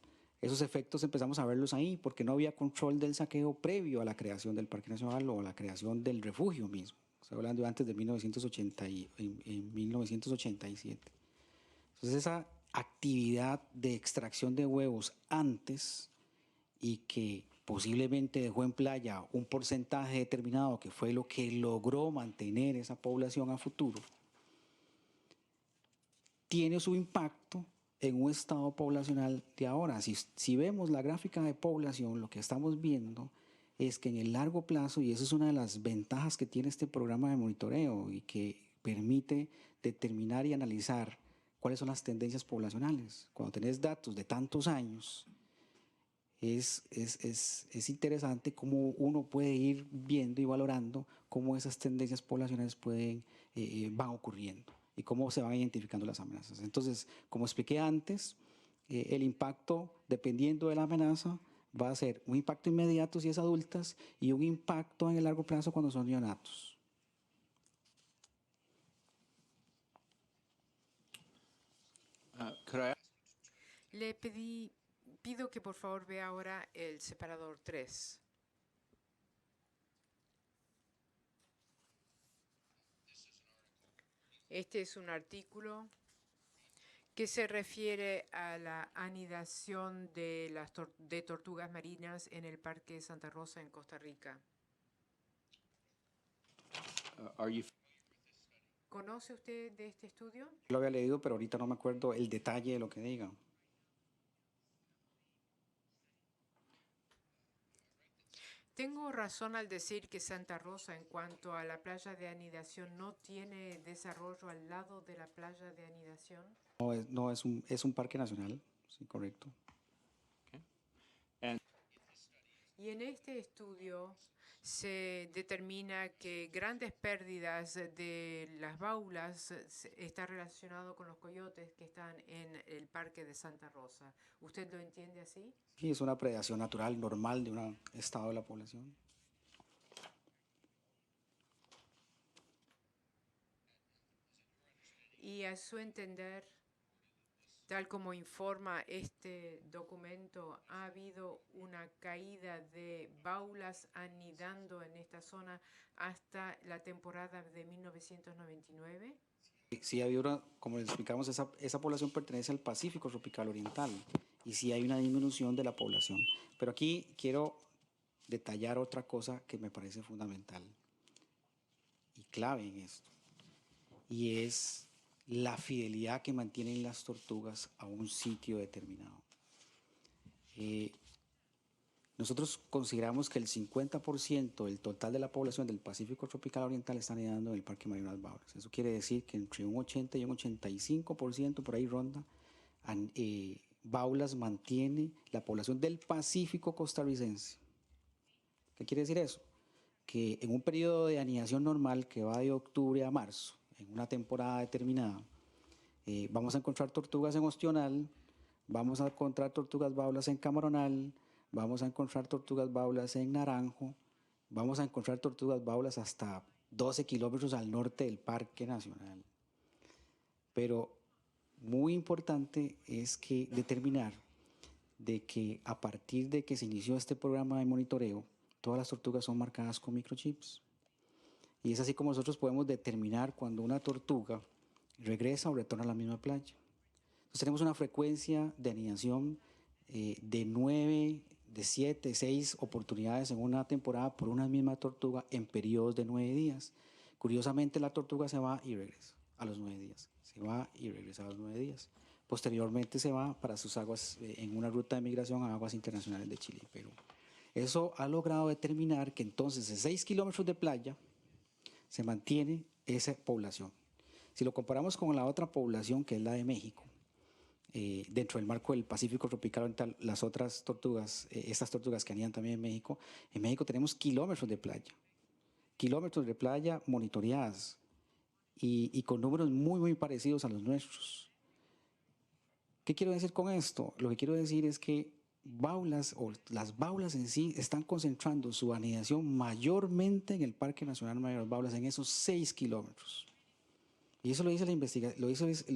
Esos efectos empezamos a verlos ahí porque no había control del saqueo previo a la creación del Parque Nacional o a la creación del refugio mismo. Estoy hablando de antes de 1987. Entonces esa actividad de extracción de huevos antes y que posiblemente dejó en playa un porcentaje determinado que fue lo que logró mantener esa población a futuro, tiene su impacto en un estado poblacional de ahora. Si vemos la gráfica de población, lo que estamos viendo es que en el largo plazo, y esa es una de las ventajas que tiene este programa de monitoreo y que permite determinar y analizar cuáles son las tendencias poblacionales. Cuando tenés datos de tantos años, es interesante cómo uno puede ir viendo y valorando cómo esas tendencias poblacionales van ocurriendo y cómo se van identificando las amenazas. Entonces, como expliqué antes, el impacto, dependiendo de la amenaza, va a ser un impacto inmediato si es adultas y un impacto en el largo plazo cuando son neonatos. could I Le pido que por favor vea ahora el separador 3. Este es un artículo que se refiere a la anidación de tortugas marinas en el Parque Santa Rosa en Costa Rica. are you ¿Conoce usted de este estudio? Lo había leído, pero ahorita no me acuerdo el detalle de lo que diga. Tengo razón al decir que Santa Rosa, en cuanto a la playa de anidación, no tiene desarrollo al lado de la playa de anidación. No es un parque nacional, sí, correcto. and Y en este estudio se determina que grandes pérdidas de las baulas está relacionado con los coyotes que están en el Parque de Santa Rosa. ¿Usted lo entiende así? Sí, es una predación natural, normal de un estado de la población. Y a su entender, tal como informa este documento, ha habido una caída de baulas anidando en esta zona hasta la temporada de 1999. Sí, había una, como les explicamos, esa población pertenece al Pacífico tropical oriental y sí hay una disminución de la población. Pero aquí quiero detallar otra cosa que me parece fundamental y clave en esto, y es la fidelidad que mantienen las tortugas a un sitio determinado. Nosotros consideramos que el 50% del total de la población del Pacífico tropical oriental está anidando en el Parque Marino Las Baulas. Eso quiere decir que entre un 80 y un 85% por ahí ronda, Baulas mantiene la población del Pacífico costarricense. ¿Qué quiere decir eso? Que en un periodo de anidación normal que va de octubre a marzo, en una temporada determinada, vamos a encontrar tortugas en Ostional, vamos a encontrar tortugas baulas en Camaronal, vamos a encontrar tortugas baulas en Naranjo, vamos a encontrar tortugas baulas hasta 12 kilómetros al norte del Parque Nacional. Pero muy importante es que determinar de que a partir de que se inició este programa de monitoreo, todas las tortugas son marcadas con microchips. Y es así como nosotros podemos determinar cuando una tortuga regresa o retorna a la misma playa. Entonces tenemos una frecuencia de anidación de 9, de 7, 6 oportunidades en una temporada por una misma tortuga en periodos de 9 días. Curiosamente, la tortuga se va y regresa a los 9 días. Se va y regresa a los 9 días. Posteriormente se va para sus aguas en una ruta de migración a aguas internacionales de Chile y Perú. Eso ha logrado determinar que entonces en 6 kilómetros de playa se mantiene esa población. Si lo comparamos con la otra población, que es la de México, dentro del marco del Pacífico tropical oriental, las otras tortugas, estas tortugas que anidan también en México tenemos kilómetros de playa monitoreadas y con números muy, muy parecidos a los nuestros. ¿Qué quiero decir con esto? Lo que quiero decir es que baulas o las baulas en sí están concentrando su anidación mayormente en el Parque Nacional Mayor de las Baulas, en esos 6 kilómetros. Y eso lo dice la investigación, lo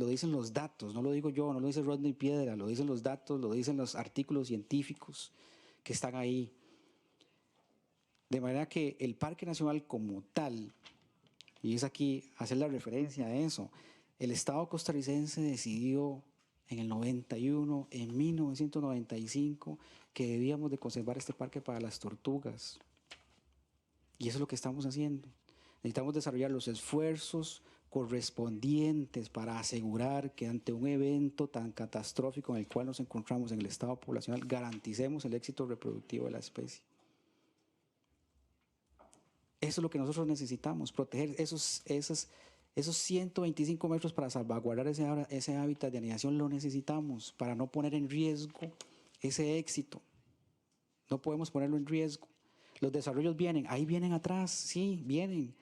dicen los datos, no lo digo yo, no lo dice Rodney Piedra, lo dicen los datos, lo dicen los artículos científicos que están ahí. De manera que el Parque Nacional como tal, y es aquí hacer la referencia a eso, el Estado costarricense decidió en el 91, en 1995, que debíamos de conservar este parque para las tortugas. Y eso es lo que estamos haciendo. Necesitamos desarrollar los esfuerzos correspondientes para asegurar que ante un evento tan catastrófico en el cual nos encontramos en el estado poblacional, garanticemos el éxito reproductivo de la especie. Eso es lo que nosotros necesitamos, proteger esos 125 metros para salvaguardar ese hábitat de anidación, lo necesitamos para no poner en riesgo ese éxito. No podemos ponerlo en riesgo. Los desarrollos vienen, ahí vienen atrás, sí, vienen.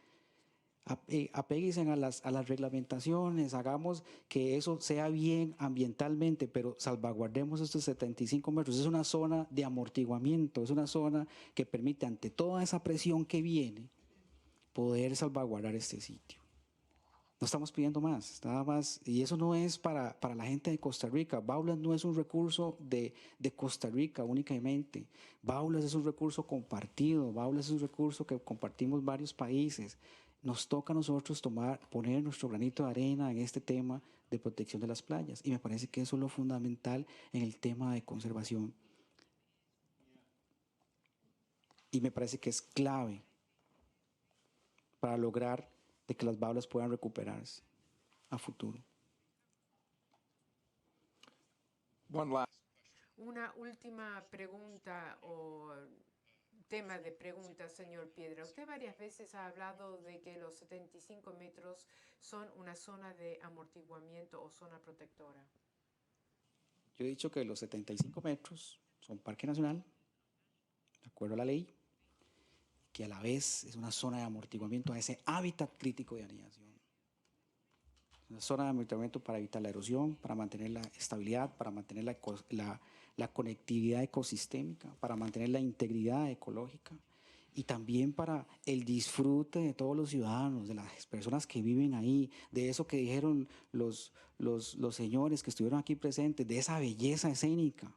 Apéguense a las reglamentaciones, hagamos que eso sea bien ambientalmente, pero salvaguardemos estos 75 metros. Es una zona de amortiguamiento, es una zona que permite, ante toda esa presión que viene, poder salvaguardar este sitio. No estamos pidiendo más, nada más, y eso no es para la gente de Costa Rica. Baulas no es un recurso de Costa Rica únicamente. Baulas es un recurso compartido, Baulas es un recurso que compartimos varios países. Nos toca a nosotros poner nuestro granito de arena en este tema de protección de las playas, y me parece que eso es lo fundamental en el tema de conservación. Y me parece que es clave para lograr de que las baulas puedan recuperarse a futuro. Una última pregunta o tema de pregunta, señor Piedra. Usted varias veces ha hablado de que los 75 metros son una zona de amortiguamiento o zona protectora. Yo he dicho que los 75 metros son parque nacional, de acuerdo a la ley, que a la vez es una zona de amortiguamiento a ese hábitat crítico de anidación. Una zona de amortiguamiento para evitar la erosión, para mantener la estabilidad, para mantener la conectividad ecosistémica, para mantener la integridad ecológica y también para el disfrute de todos los ciudadanos, de las personas que viven ahí, de eso que dijeron los señores que estuvieron aquí presentes, de esa belleza escénica.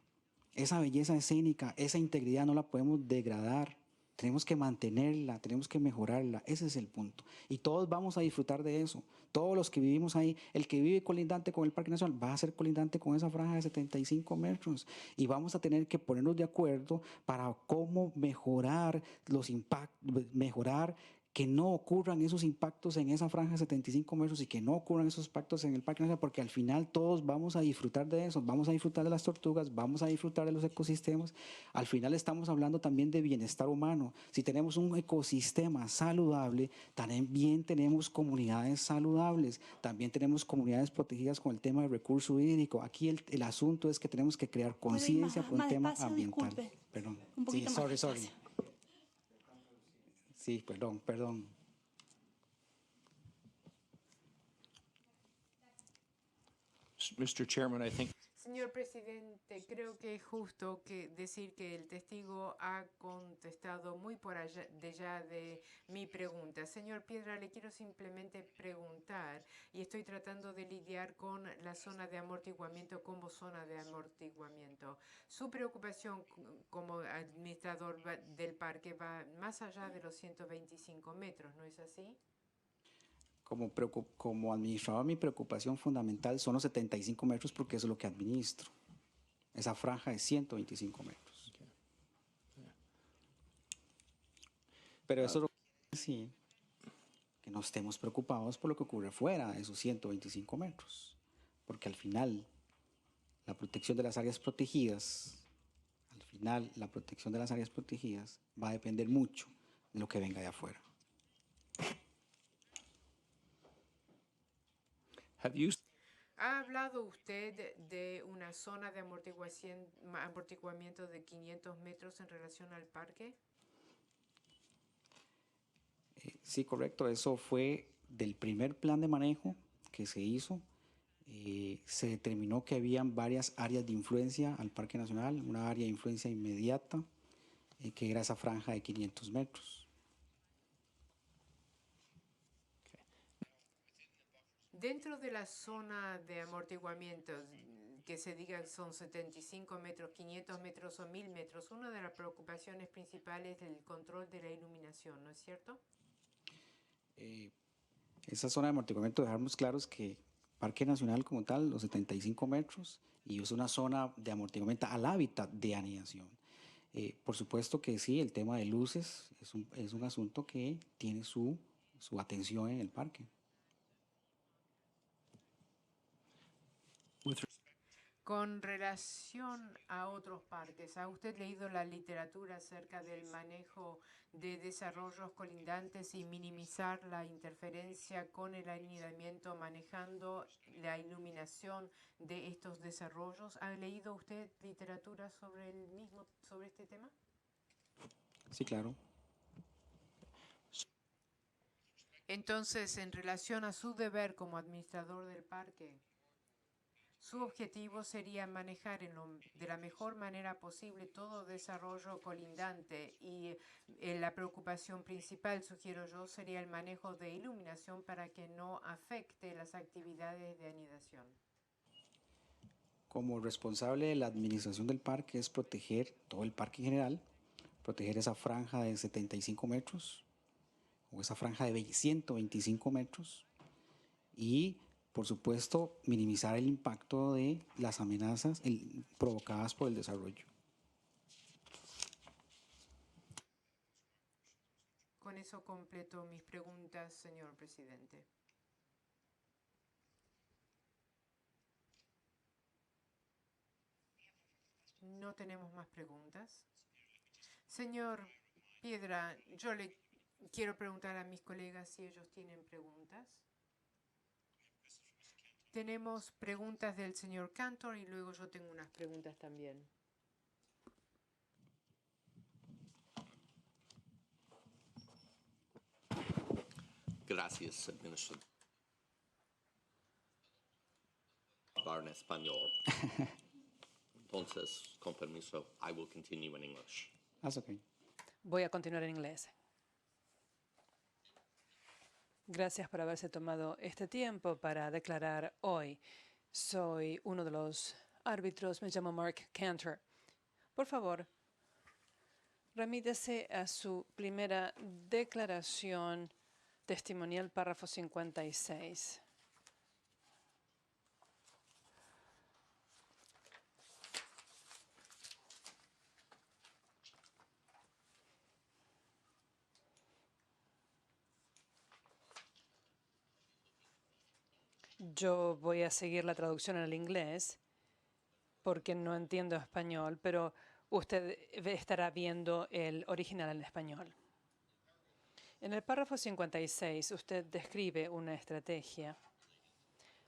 Esa belleza escénica, esa integridad no la podemos degradar. Tenemos que mantenerla, tenemos que mejorarla. Ese es el punto. Y todos vamos a disfrutar de eso. Todos los que vivimos ahí, el que vive colindante con el Parque Nacional va a ser colindante con esa franja de 75 metros. Y vamos a tener que ponernos de acuerdo para cómo mejorar los impactos, mejorar que no ocurran esos impactos en esa franja de 75 metros y que no ocurran esos impactos en el Parque Nacional, porque al final todos vamos a disfrutar de eso, vamos a disfrutar de las tortugas, vamos a disfrutar de los ecosistemas. Al final estamos hablando también de bienestar humano. Si tenemos un ecosistema saludable, también tenemos comunidades saludables, también tenemos comunidades protegidas con el tema del recurso hídrico. Aquí el asunto es que tenemos que crear conciencia por un más tema despacio, ambiental. disculpe. Perdón. Un poquito Sí, más sorry. despacio. Sí, perdón. Mr. Chairman, I think Señor presidente, creo que es justo decir que el testigo ha contestado muy por allá de mi pregunta. Señor Piedra, le quiero simplemente preguntar, y estoy tratando de lidiar con la zona de amortiguamiento como zona de amortiguamiento. Su preocupación como administrador del parque va más allá de los 125 metros, ¿no es así? Como administrador, mi preocupación fundamental son los 75 metros porque eso es lo que administro. Esa franja de 125 metros. Pero eso no quiere decir que no estemos preocupados por lo que ocurre fuera de esos 125 metros. Porque al final, la protección de las áreas protegidas, va a depender mucho de lo que venga de afuera. ¿Ha hablado usted de una zona de amortiguamiento de 500 metros en relación al parque? Sí, correcto. Eso fue del primer plan de manejo que se hizo. Se determinó que habían varias áreas de influencia al Parque Nacional, una área de influencia inmediata, que era esa franja de 500 metros. Dentro de la zona de amortiguamiento, que se diga que son 75 metros, 500 metros o 1000 metros, una de las preocupaciones principales es el control de la iluminación, ¿no es cierto? Esa zona de amortiguamiento, dejamos claros que Parque Nacional como tal, los 75 metros, y es una zona de amortiguamiento al hábitat de anidación. Por supuesto que sí, el tema de luces es un asunto que tiene su atención en el parque. Con relación a otros parques, ¿ha usted leído la literatura acerca del manejo de desarrollos colindantes y minimizar la interferencia con el anidamiento manejando la iluminación de estos desarrollos? ¿Ha leído usted literatura sobre este tema? Sí, claro. Entonces, en relación a su deber como administrador del parque, su objetivo sería manejar de la mejor manera posible todo desarrollo colindante y la preocupación principal, sugiero yo, sería el manejo de iluminación para que no afecte las actividades de anidación. Como responsable de la administración del parque es proteger todo el parque en general, proteger esa franja de 75 metros o esa franja de 125 metros y por supuesto, minimizar el impacto de las amenazas provocadas por el desarrollo. Con eso completo mis preguntas, señor presidente. No tenemos más preguntas. Señor Piedra, yo le quiero preguntar a mis colegas si ellos tienen preguntas. Tenemos preguntas del señor Cantor y luego yo tengo unas preguntas también. Gracias, Minister. Hablar en español. Entonces, con permiso, I will continue in English. That's okay. Voy a continuar en inglés. Gracias por haberse tomado este tiempo para declarar hoy. Soy uno de los árbitros, me llamo Mark Cantor. Por favor, remítese a su primera declaración testimonial, párrafo 56. Yo voy a seguir la traducción en el inglés porque no entiendo español, pero usted estará viendo el original en español. En el párrafo 56, usted describe una estrategia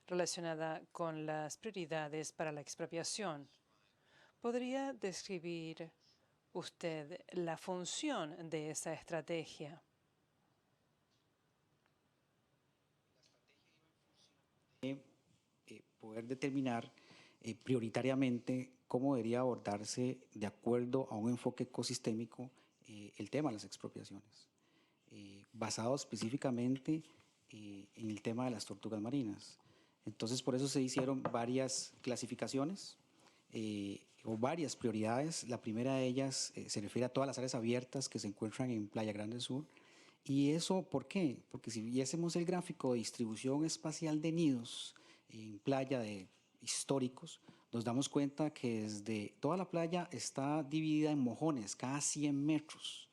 relacionada con las prioridades para la expropiación. ¿Podría describir usted la función de esa estrategia? Poder determinar prioritariamente cómo debería abordarse de acuerdo a un enfoque ecosistémico el tema de las expropiaciones, basado específicamente en el tema de las tortugas marinas. Entonces, por eso se hicieron varias clasificaciones o varias prioridades. La primera de ellas se refiere a todas las áreas abiertas que se encuentran en Playa Grande Sur. ¿Y eso por qué? Porque si viésemos el gráfico de distribución espacial de nidos en playa de históricos, nos damos cuenta que desde toda la playa está dividida en mojones, cada 100 metros.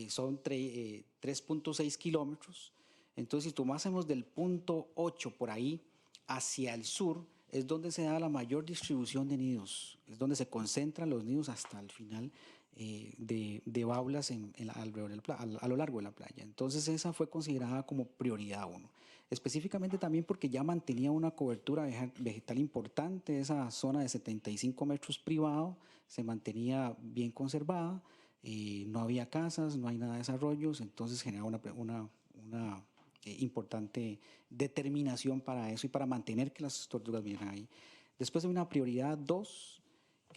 Son 3.6 kilómetros. Entonces, si tomásemos del punto 8 por ahí hacia el sur, es donde se da la mayor distribución de nidos, es donde se concentran los nidos hasta el final de baulas a lo largo de la playa. Entonces, esa fue considerada como prioridad 1. Específicamente también porque ya mantenía una cobertura vegetal importante, esa zona de 75 metros privado se mantenía bien conservada, no había casas, no hay nada de desarrollos, entonces generaba una importante determinación para eso y para mantener que las tortugas vinieran ahí. Después hay una prioridad 2,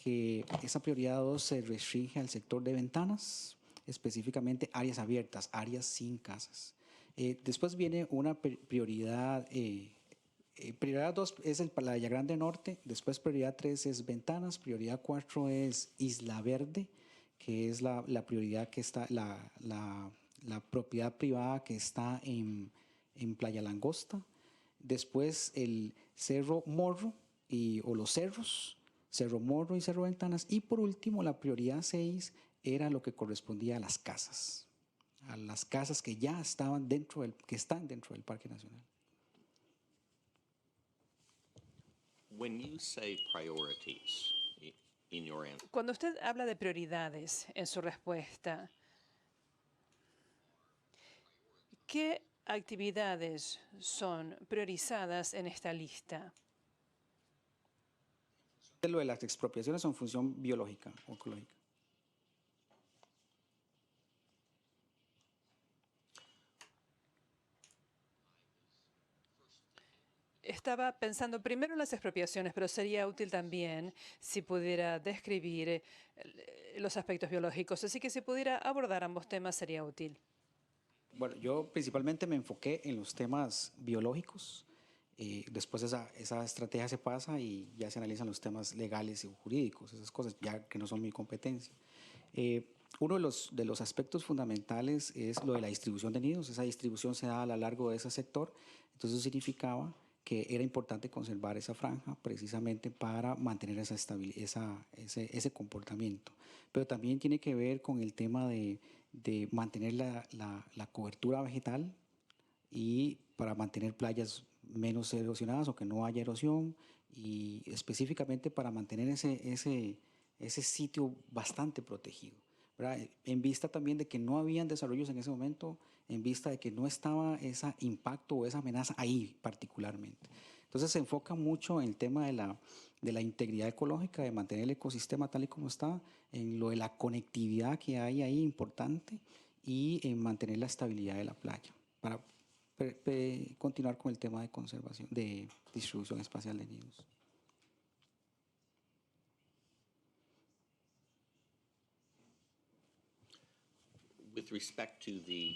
que esa prioridad 2 se restringe al sector de ventanas, específicamente áreas abiertas, áreas sin casas. Después viene una prioridad, prioridad 2 es el Playa Grande Norte, después prioridad 3 es ventanas, prioridad 4 es Isla Verde, que es la prioridad que está, la propiedad privada que está en Playa Langosta. Después el Cerro Morro o los cerros, Cerro Morro y Cerro Ventanas. Y por último, la prioridad 6 era lo que correspondía a las casas que ya estaban que están dentro del Parque Nacional. When you say priorities in your answer, Cuando usted habla de prioridades en su respuesta, ¿qué actividades son priorizadas en esta lista? Lo de las expropiaciones son función biológica o ecológica. Estaba pensando primero en las expropiaciones, pero sería útil también si pudiera describir los aspectos biológicos. Así que si pudiera abordar ambos temas sería útil. Bueno, yo principalmente me enfoqué en los temas biológicos. Después esa estrategia se pasa y ya se analizan los temas legales y jurídicos, esas cosas ya que no son mi competencia. Uno de los aspectos fundamentales es lo de la distribución de nidos. Esa distribución se da a lo largo de ese sector. Entonces eso significaba que era importante conservar esa franja precisamente para mantener esa estabilidad, ese comportamiento. Pero también tiene que ver con el tema de mantener la cobertura vegetal y para mantener playas menos erosionadas o que no haya erosión, y específicamente para mantener ese sitio bastante protegido, ¿verdad? En vista también de que no habían desarrollos en ese momento, en vista de que no estaba ese impacto o esa amenaza ahí particularmente. Entonces se enfoca mucho en el tema de la integridad ecológica, de mantener el ecosistema tal y como está, en lo de la conectividad que hay ahí importante y en mantener la estabilidad de la playa, continuar con el tema de conservación, de distribución espacial de nidos. With respect to the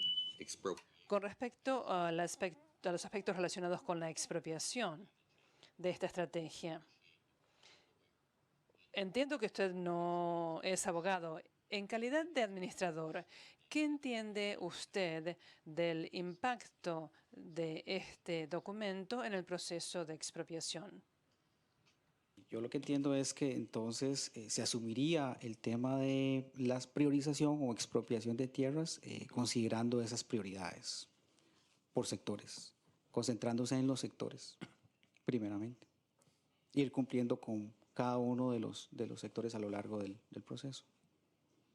Con respecto a los aspectos relacionados con la expropiación de esta estrategia, entiendo que usted no es abogado. En calidad de administrador, ¿qué entiende usted del impacto de este documento en el proceso de expropiación? Yo lo que entiendo es que entonces se asumiría el tema de la priorización o expropiación de tierras considerando esas prioridades por sectores, concentrándose en los sectores, primeramente, ir cumpliendo con cada uno de los sectores a lo largo del proceso.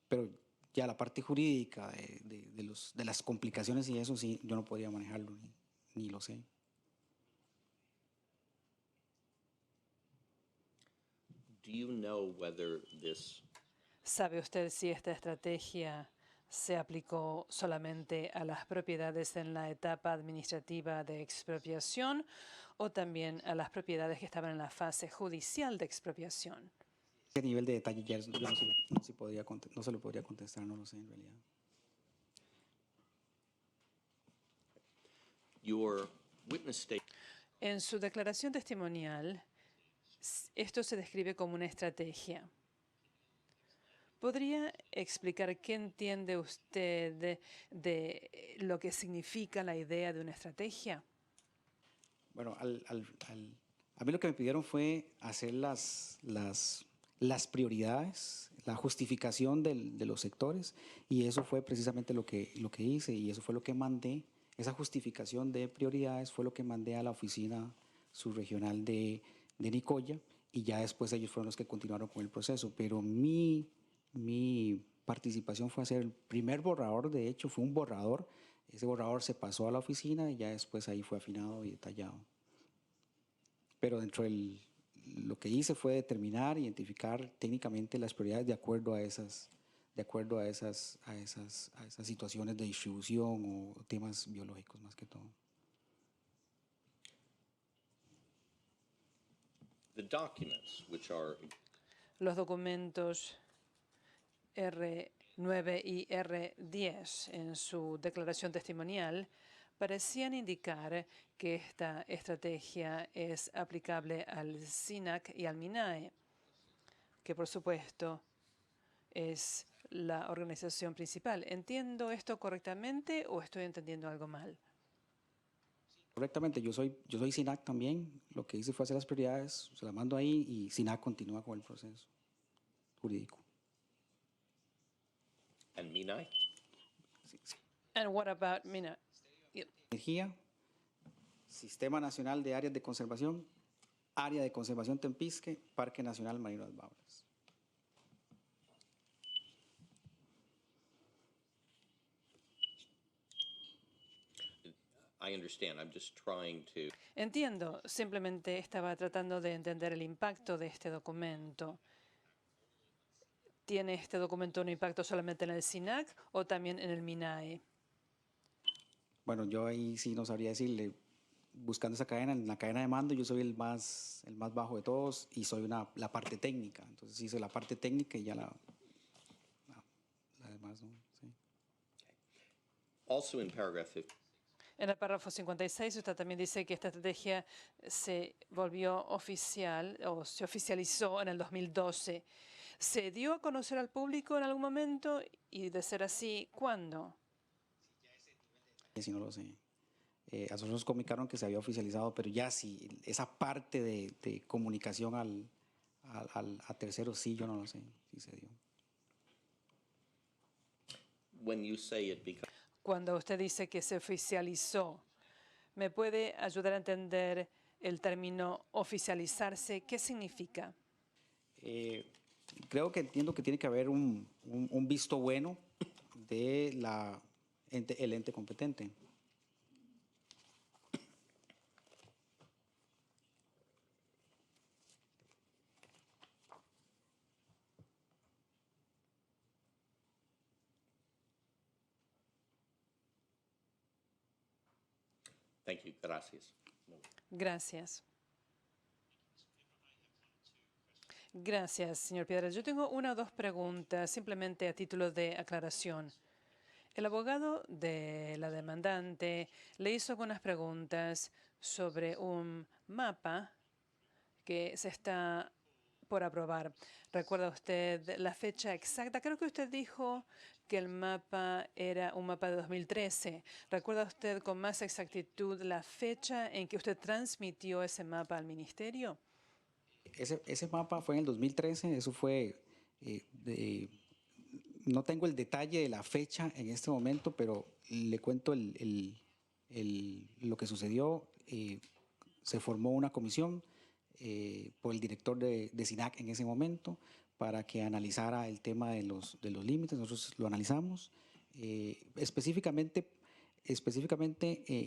Pero ya la parte jurídica de las complicaciones y eso sí, yo no podría manejarlo, ni lo sé. Do you know whether this ¿Sabe usted si esta estrategia se aplicó solamente a las propiedades en la etapa administrativa de expropiación o también a las propiedades que estaban en la fase judicial de expropiación? Ese nivel de detalle ya yo no se lo podría contestar, no lo sé en realidad. your witness statement En su declaración testimonial, esto se describe como una estrategia. ¿Podría explicar qué entiende usted de lo que significa la idea de una estrategia? Bueno, a mí lo que me pidieron fue hacer las prioridades, la justificación de los sectores, y eso fue precisamente lo que hice, y eso fue lo que mandé. Esa justificación de prioridades fue lo que mandé a la oficina subregional de Nicoya, y ya después ellos fueron los que continuaron con el proceso. Pero mi participación fue hacer el primer borrador, de hecho fue un borrador. Ese borrador se pasó a la oficina y ya después ahí fue afinado y detallado. Pero dentro lo que hice fue determinar, identificar técnicamente las prioridades de acuerdo a esas situaciones de distribución o temas biológicos más que todo. the documents which are Los documentos R9 y R10 en su declaración testimonial parecían indicar que esta estrategia es aplicable al SINAC y al MINAE, que por supuesto es la organización principal. ¿Entiendo esto correctamente o estoy entendiendo algo mal? Correctamente, yo soy SINAC también. Lo que hice fue hacer las prioridades, se las mando ahí y SINAC continúa con el proceso jurídico. and MENAI? And what about MINAE? Energía, Sistema Nacional de Áreas de Conservación, Área de Conservación Tempisque, Parque Nacional Marino Las Baulas. I understand. I'm just trying to Entiendo, simplemente estaba tratando de entender el impacto de este documento. ¿Tiene este documento un impacto solamente en el SINAC o también en el MINAE? Bueno, yo ahí sí no sabría decirle, buscando esa cadena, en la cadena de mando yo soy el más bajo de todos y soy la parte técnica. Entonces hice la parte técnica y ya la demás, ¿no? Sí. also in paragraph 50. En el párrafo 56 usted también dice que esta estrategia se volvió oficial o se oficializó en el 2012. ¿Se dio a conocer al público en algún momento? Y de ser así, ¿cuándo? Si no lo sé. A nosotros nos comunicaron que se había oficializado, pero ya sí, esa parte de comunicación a terceros, sí, yo no lo sé, si se dio. When you say it becomes Cuando usted dice que se oficializó, ¿me puede ayudar a entender el término oficializarse? ¿Qué significa? Creo que entiendo que tiene que haber un visto bueno de el ente competente. Thank you. Gracias. Gracias. Gracias, señor Piedras. Yo tengo una o dos preguntas, simplemente a título de aclaración. El abogado de la demandante le hizo algunas preguntas sobre un mapa que se está por aprobar. ¿Recuerda usted la fecha exacta? Creo que usted dijo que el mapa era un mapa de 2013. ¿Recuerda usted con más exactitud la fecha en que usted transmitió ese mapa al ministerio? Ese mapa fue en el 2013, eso fue, no tengo el detalle de la fecha en este momento, pero le cuento lo que sucedió. Se formó una comisión por el director de SINAC en ese momento para que analizara el tema de los límites. Nosotros lo analizamos. Específicamente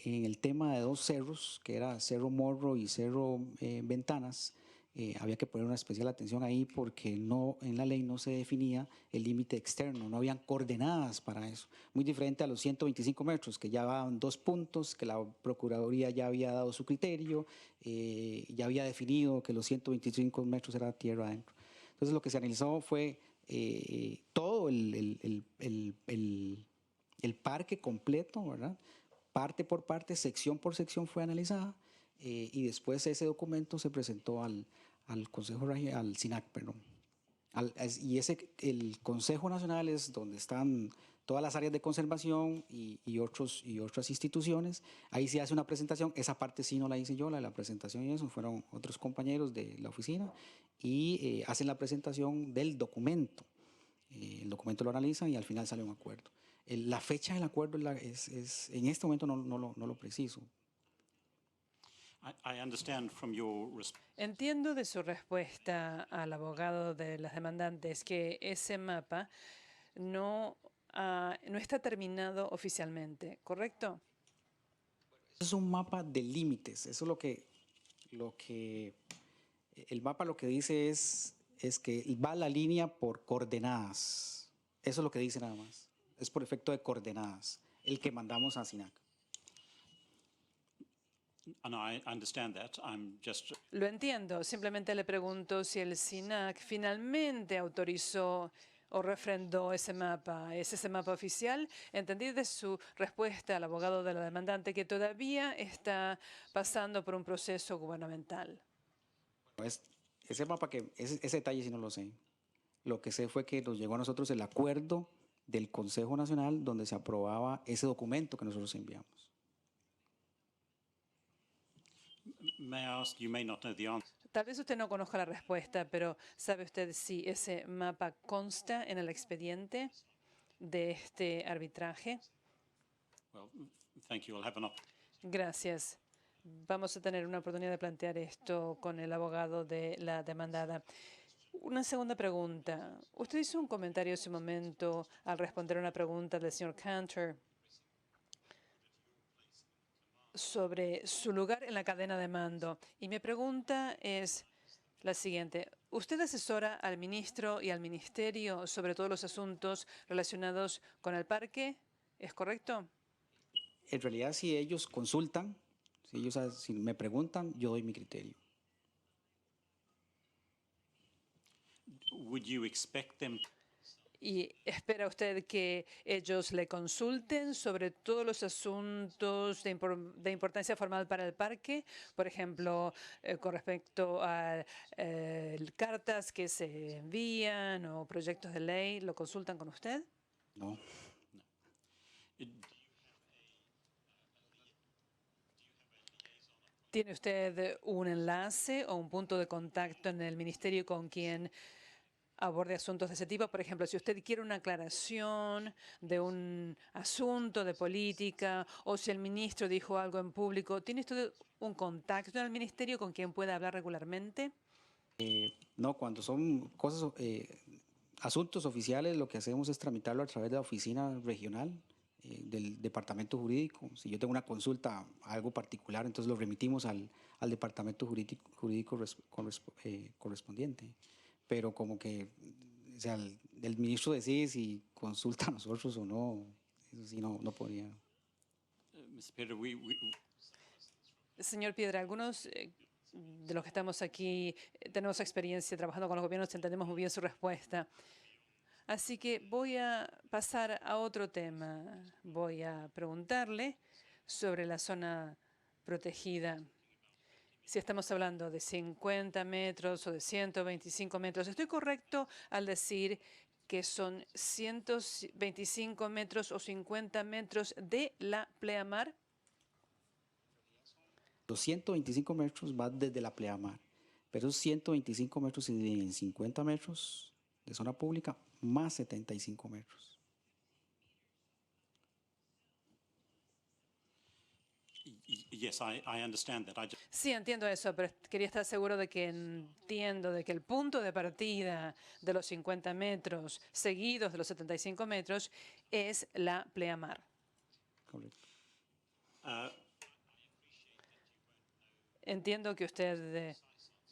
en el tema de dos cerros, que era Cerro Morro y Cerro Ventanas, había que poner una especial atención ahí porque en la ley no se definía el límite externo, no habían coordenadas para eso. Muy diferente a los 125 metros, que ya van 2 puntos, que la Procuraduría ya había dado su criterio, ya había definido que los 125 metros era tierra adentro. Entonces lo que se analizó fue todo el parque completo, ¿verdad? Parte por parte, sección por sección fue analizada y después ese documento se presentó al Consejo al SINAC, perdón. El Consejo Nacional es donde están todas las áreas de conservación y otras instituciones. Ahí se hace una presentación, esa parte sí no la hice yo, la de la presentación y eso, fueron otros compañeros de la oficina y hacen la presentación del documento. El documento lo analizan y al final sale un acuerdo. La fecha del acuerdo en este momento no lo preciso. I understand from your Entiendo de su respuesta al abogado de las demandantes que ese mapa no está terminado oficialmente, ¿correcto? Es un mapa de límites. Eso es el mapa lo que dice es que va la línea por coordenadas. Eso es lo que dice nada más. Es por efecto de coordenadas, el que mandamos a SINAC. and I understand that. I'm just Lo entiendo. Simplemente le pregunto si el SINAC finalmente autorizó o refrendó ese mapa. ¿Es ese mapa oficial? Entendí de su respuesta al abogado de la demandante que todavía está pasando por un proceso gubernamental. Ese mapa, ese detalle sí no lo sé. Lo que sé fue que nos llegó a nosotros el acuerdo del Consejo Nacional donde se aprobaba ese documento que nosotros enviamos. may I ask, you may not know the answer. Tal vez usted no conozca la respuesta, pero ¿sabe usted si ese mapa consta en el expediente de este arbitraje? Well, thank you. I'll have an Gracias. Vamos a tener una oportunidad de plantear esto con el abogado de la demandada. Una segunda pregunta. Usted hizo un comentario hace un momento al responder a una pregunta del señor Cantor sobre su lugar en la cadena de mando. Y mi pregunta es la siguiente. ¿Usted asesora al ministro y al ministerio sobre todos los asuntos relacionados con el parque? ¿Es correcto? En realidad, si ellos consultan, si me preguntan, yo doy mi criterio. Would you expect them ¿Y espera usted que ellos le consulten sobre todos los asuntos de importancia formal para el parque? Por ejemplo, con respecto a cartas que se envían o proyectos de ley, ¿lo consultan con usted? No. ¿Tiene usted un enlace o un punto de contacto en el ministerio con quien aborde asuntos de ese tipo? Por ejemplo, si usted quiere una aclaración de un asunto de política o si el ministro dijo algo en público, ¿tiene usted un contacto en el ministerio con quien pueda hablar regularmente? No, cuando son cosas, asuntos oficiales, lo que hacemos es tramitarlo a través de la oficina regional del departamento jurídico. Si yo tengo una consulta a algo particular, entonces lo remitimos al departamento jurídico correspondiente. Pero como que, o sea, el ministro decide si consulta a nosotros o no, eso sí no podría. Mr. Peter, Señor Piedra, algunos de los que estamos aquí tenemos experiencia trabajando con los gobiernos, entendemos muy bien su respuesta. Así que voy a pasar a otro tema. Voy a preguntarle sobre la zona protegida. Si estamos hablando de 50 metros o de 125 metros, ¿estoy correcto al decir que son 125 metros o 50 metros de la pleamar? Los 125 metros van desde la pleamar, pero esos 125 metros se dividen en 50 metros de zona pública más 75 metros. Yes, I understand that. Sí, entiendo eso, pero quería estar seguro de que entiendo de que el punto de partida de los 50 metros seguidos de los 75 metros es la pleamar. Correcto. Entiendo que usted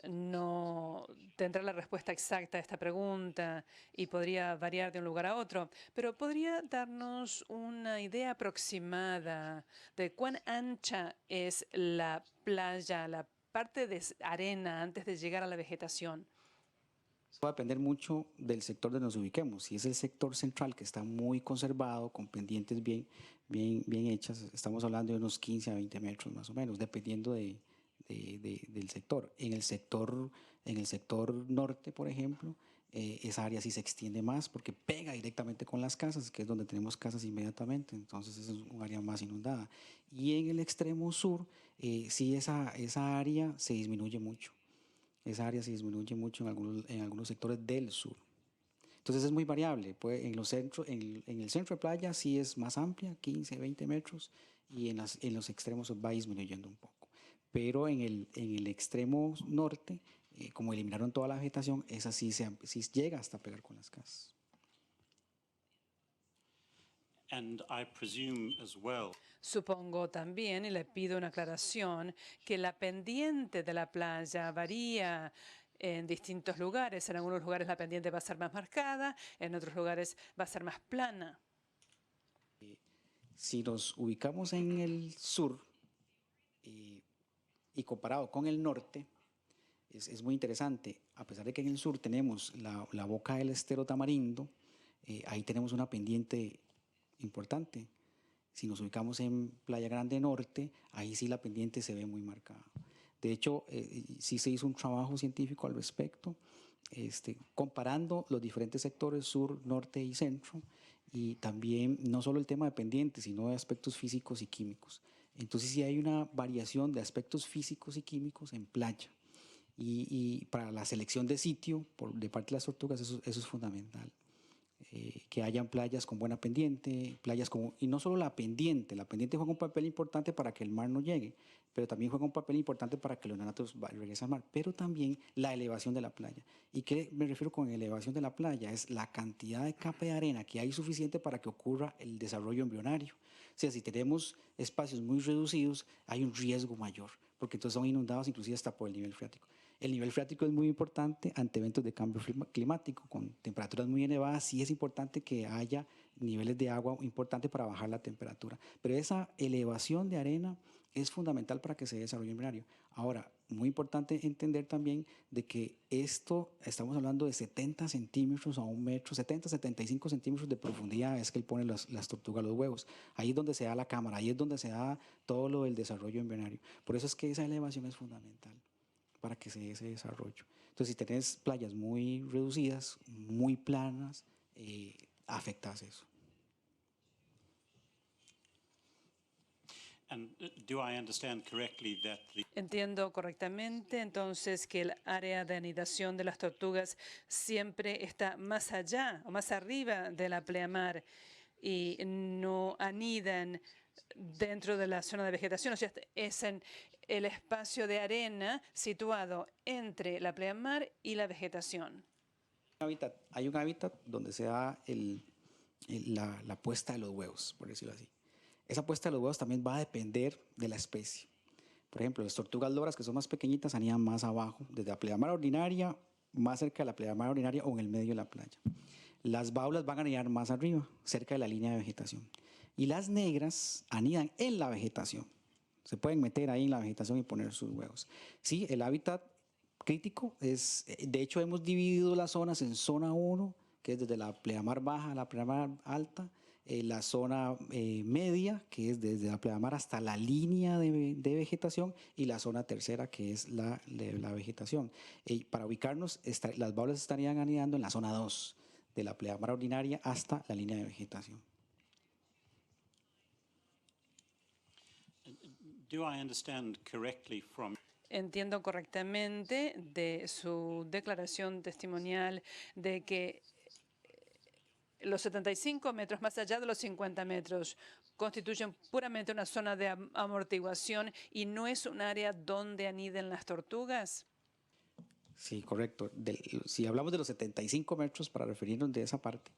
no tendrá la respuesta exacta a esta pregunta y podría variar de un lugar a otro, pero ¿podría darnos una idea aproximada de cuán ancha es la playa, la parte de arena antes de llegar a la vegetación? Va a depender mucho del sector donde nos ubiquemos. Si es el sector central que está muy conservado, con pendientes bien hechas, estamos hablando de unos 15 a 20 metros más o menos, dependiendo del sector. En el sector norte, por ejemplo, esa área sí se extiende más porque pega directamente con las casas, que es donde tenemos casas inmediatamente, entonces es un área más inundada. Y en el extremo sur, sí esa área se disminuye mucho. Esa área se disminuye mucho en algunos sectores del sur. Entonces es muy variable. Pues en el centro de playa sí es más amplia, 15, 20 metros, y en los extremos va disminuyendo un poco. Pero en el extremo norte, como eliminaron toda la vegetación, esa sí llega hasta pegar con las casas. And I presume as well. Supongo también, y le pido una aclaración, que la pendiente de la playa varía en distintos lugares. En algunos lugares la pendiente va a ser más marcada, en otros lugares va a ser más plana. Si nos ubicamos en el sur y comparado con el norte, es muy interesante. A pesar de que en el sur tenemos la boca del estero Tamarindo, ahí tenemos una pendiente importante. Si nos ubicamos en Playa Grande Norte, ahí sí la pendiente se ve muy marcada. De hecho, sí se hizo un trabajo científico al respecto, comparando los diferentes sectores sur, norte y centro, y también no solo el tema de pendientes, sino de aspectos físicos y químicos. Entonces sí hay una variación de aspectos físicos y químicos en playa. Y para la selección de sitio de parte de las tortugas eso es fundamental. Que hayan playas con buena pendiente, y no solo la pendiente juega un papel importante para que el mar no llegue, pero también juega un papel importante para que los neonatos regresen al mar, pero también la elevación de la playa. ¿Y qué me refiero con elevación de la playa? Es la cantidad de capa de arena que hay suficiente para que ocurra el desarrollo embrionario. O sea, si tenemos espacios muy reducidos, hay un riesgo mayor, porque entonces son inundados inclusive hasta por el nivel freático. El nivel freático es muy importante ante eventos de cambio climático. Con temperaturas muy elevadas sí es importante que haya niveles de agua importantes para bajar la temperatura. Pero esa elevación de arena es fundamental para que se desarrolle el embrionario. Ahora, muy importante entender también de que estamos hablando de 70 centímetros a 1 metro, 70, 75 centímetros de profundidad es que él pone las tortugas los huevos. Ahí es donde se da la cámara, ahí es donde se da todo lo del desarrollo embrionario. Por eso es que esa elevación es fundamental para que se dé ese desarrollo. Entonces, si tenés playas muy reducidas, muy planas, afectas eso. And do I understand correctly that Entiendo correctamente entonces que el área de anidación de las tortugas siempre está más allá o más arriba de la pleamar y no anidan dentro de la zona de vegetación, o sea, es en el espacio de arena situado entre la pleamar y la vegetación? Hay un hábitat donde se da la puesta de los huevos, por decirlo así. Esa puesta de los huevos también va a depender de la especie. Por ejemplo, las tortugas loras, que son más pequeñitas, anidan más abajo, desde la pleamar ordinaria, más cerca de la pleamar ordinaria o en el medio de la playa. Las baulas van a anidar más arriba, cerca de la línea de vegetación. Y las negras anidan en la vegetación. Se pueden meter ahí en la vegetación y poner sus huevos. Sí, el hábitat crítico es, de hecho hemos dividido las zonas en zona 1, que es desde la pleamar baja a la pleamar alta, la zona media, que es desde la pleamar hasta la línea de vegetación, y la zona tercera, que es la vegetación. Para ubicarnos, las baulas estarían anidando en la zona 2, de la pleamar ordinaria hasta la línea de vegetación. Do I understand correctly from Entiendo correctamente de su declaración testimonial de que los 75 metros, más allá de los 50 metros, constituyen puramente una zona de amortiguación y no es un área donde aniden las tortugas? Sí, correcto. Si hablamos de los 75 metros, para referirnos de esa parte,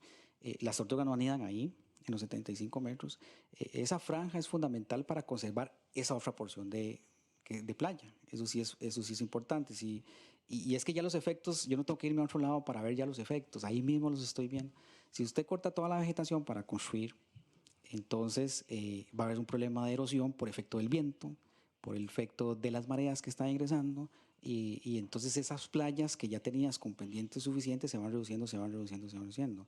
las tortugas no anidan ahí, en los 75 metros. Esa franja es fundamental para conservar esa otra porción de playa. Eso sí es importante. Sí, y es que ya los efectos, yo no tengo que irme a otro lado para ver ya los efectos, ahí mismo los estoy viendo. Si usted corta toda la vegetación para construir, entonces va a haber un problema de erosión por efecto del viento, por el efecto de las mareas que están ingresando, y entonces esas playas que ya tenías con pendientes suficientes se van reduciendo, se van reduciendo, se van reduciendo.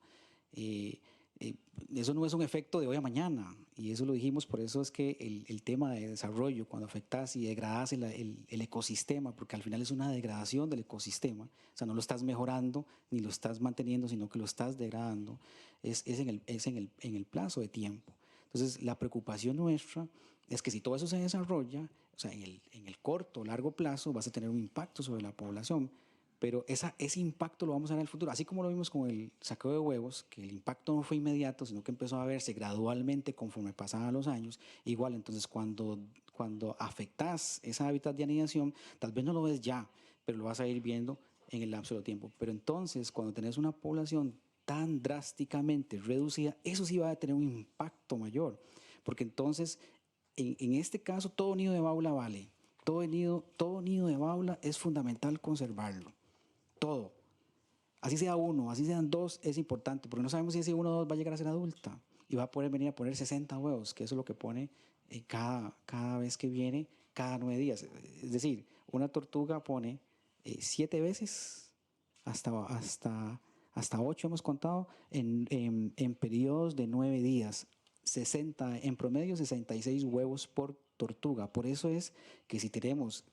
Eso no es un efecto de hoy a mañana, y eso lo dijimos, por eso es que el tema de desarrollo, cuando afectas y degradas el ecosistema, porque al final es una degradación del ecosistema, o sea, no lo estás mejorando ni lo estás manteniendo, sino que lo estás degradando, es en el plazo de tiempo. Entonces, la preocupación nuestra es que si todo eso se desarrolla, o sea, en el corto o largo plazo vas a tener un impacto sobre la población, pero ese impacto lo vamos a ver en el futuro. Así como lo vimos con el saqueo de huevos, que el impacto no fue inmediato, sino que empezó a verse gradualmente conforme pasaban los años. Igual, entonces, cuando afectas ese hábitat de anidación, tal vez no lo ves ya, pero lo vas a ir viendo en el lapso de tiempo. Pero entonces, cuando tenés una población tan drásticamente reducida, eso sí va a tener un impacto mayor. Porque entonces, en este caso, todo nido de baula vale. Todo nido de baula es fundamental conservarlo. Todo. Así sea uno, así sean dos, es importante, porque no sabemos si ese uno o dos va a llegar a ser adulta y va a poder venir a poner 60 huevos, que eso es lo que pone cada vez que viene, cada 9 días. Es decir, una tortuga pone 7 veces, hasta 8 hemos contado, en periodos de 9 días. 60, en promedio 66 huevos por tortuga. Por eso es que si tenemos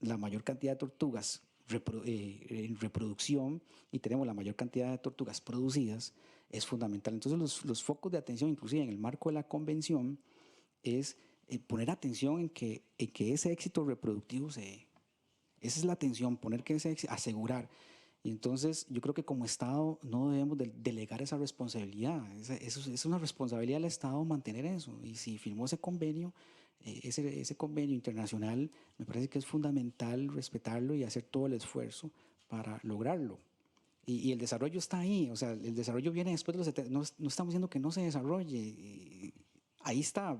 la mayor cantidad de tortugas en reproducción y tenemos la mayor cantidad de tortugas producidas, es fundamental. Entonces los focos de atención, inclusive en el marco de la convención, es poner atención en que ese éxito reproductivo esa es la atención, poner que ese éxito, asegurar. Y entonces yo creo que como Estado no debemos delegar esa responsabilidad. Es una responsabilidad del Estado mantener eso. Y si firmó ese convenio, ese convenio internacional, me parece que es fundamental respetarlo y hacer todo el esfuerzo para lograrlo. Y el desarrollo está ahí, o sea, el desarrollo viene después de los 70, no estamos diciendo que no se desarrolle, ahí está.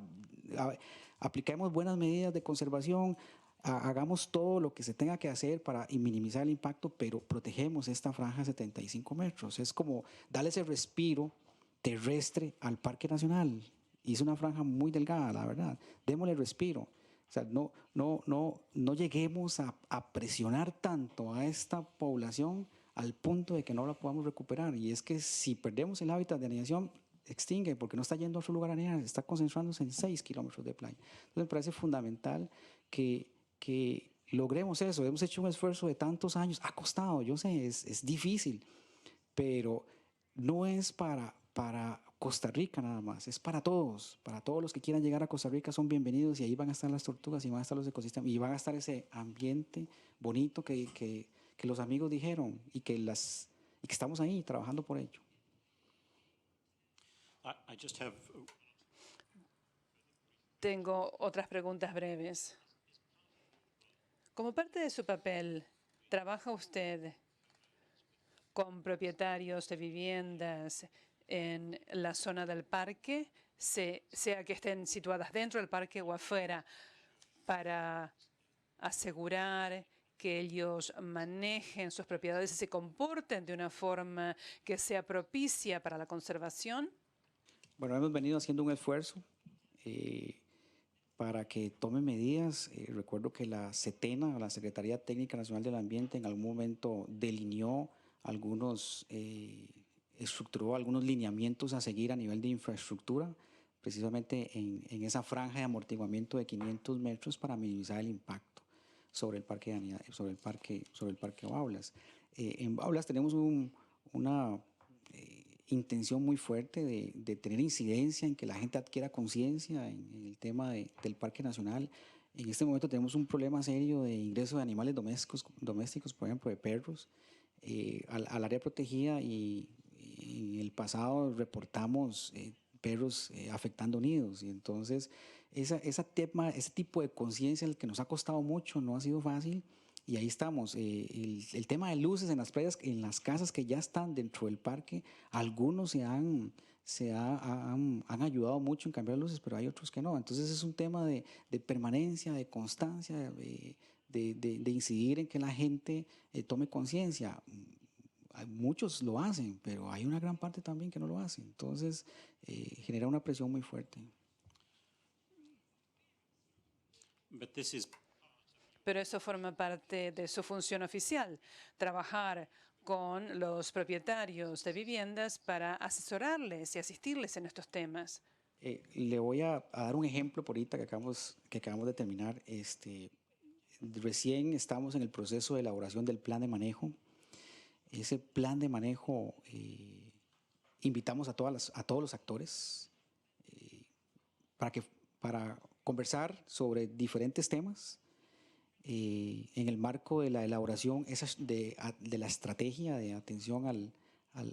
Apliquemos buenas medidas de conservación, hagamos todo lo que se tenga que hacer para minimizar el impacto, pero protegemos esta franja de 75 metros. Es como darle ese respiro terrestre al Parque Nacional. Y es una franja muy delgada, la verdad. Démosle respiro. O sea, no lleguemos a presionar tanto a esta población al punto de que no la podamos recuperar. Y es que si perdemos el hábitat de anidación, extingue, porque no está yendo a otro lugar a anidar, está concentrándose en 6 kilómetros de playa. Entonces me parece fundamental que logremos eso. Hemos hecho un esfuerzo de tantos años, ha costado, yo sé, es difícil, pero no es para Costa Rica nada más, es para todos los que quieran llegar a Costa Rica son bienvenidos, y ahí van a estar las tortugas y van a estar los ecosistemas y van a estar ese ambiente bonito que los amigos dijeron y que estamos ahí trabajando por ello. I just have Tengo otras preguntas breves. Como parte de su papel, ¿trabaja usted con propietarios de viviendas en la zona del parque, sea que estén situadas dentro del parque o afuera, para asegurar que ellos manejen sus propiedades y se comporten de una forma que sea propicia para la conservación? Bueno, hemos venido haciendo un esfuerzo para que tome medidas. Recuerdo que la CETENA, la Secretaría Técnica Nacional del Ambiente, en algún momento delineó estructuró algunos lineamientos a seguir a nivel de infraestructura, precisamente en esa franja de amortiguamiento de 500 metros para minimizar el impacto sobre el parque Baulas. En Baulas tenemos una intención muy fuerte de tener incidencia en que la gente adquiera conciencia en el tema del Parque Nacional. En este momento tenemos un problema serio de ingreso de animales domésticos, por ejemplo, de perros, al área protegida, y en el pasado reportamos perros afectando nidos, y entonces ese tipo de conciencia, el que nos ha costado mucho, no ha sido fácil, y ahí estamos. El tema de luces en las playas, en las casas que ya están dentro del parque, algunos han ayudado mucho en cambiar luces, pero hay otros que no. Entonces es un tema de permanencia, de constancia, de incidir en que la gente tome conciencia. Muchos lo hacen, pero hay una gran parte también que no lo hacen. Entonces genera una presión muy fuerte. But this is Pero eso forma parte de su función oficial, trabajar con los propietarios de viviendas para asesorarles y asistirles en estos temas. Le voy a dar un ejemplo por ahorita que acabamos de terminar. Recién estamos en el proceso de elaboración del plan de manejo. Ese plan de manejo, invitamos a todos los actores para conversar sobre diferentes temas en el marco de la elaboración de la estrategia de atención a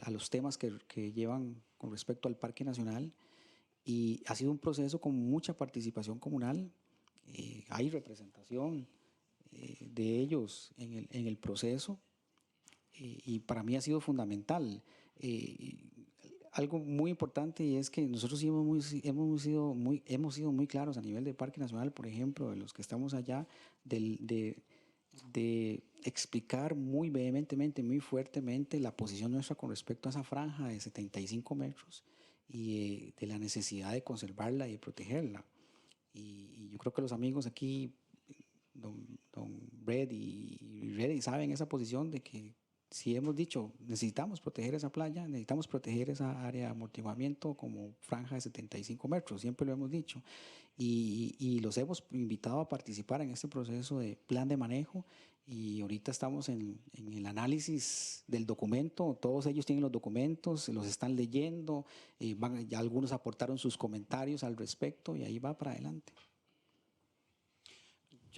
los temas que llevan con respecto al Parque Nacional. Y ha sido un proceso con mucha participación comunal. Hay representación de ellos en el proceso, y para mí ha sido fundamental. Algo muy importante, y es que nosotros sí hemos sido muy claros a nivel de Parque Nacional, por ejemplo, de los que estamos allá, de explicar muy vehementemente, muy fuertemente la posición nuestra con respecto a esa franja de 75 metros y de la necesidad de conservarla y de protegerla. Y yo creo que los amigos aquí, don Red y Reddy, saben esa posición de que si hemos dicho necesitamos proteger esa playa, necesitamos proteger esa área de amortiguamiento como franja de 75 metros, siempre lo hemos dicho, y los hemos invitado a participar en este proceso de plan de manejo, y ahorita estamos en el análisis del documento. Todos ellos tienen los documentos, los están leyendo, ya algunos aportaron sus comentarios al respecto, y ahí va para adelante.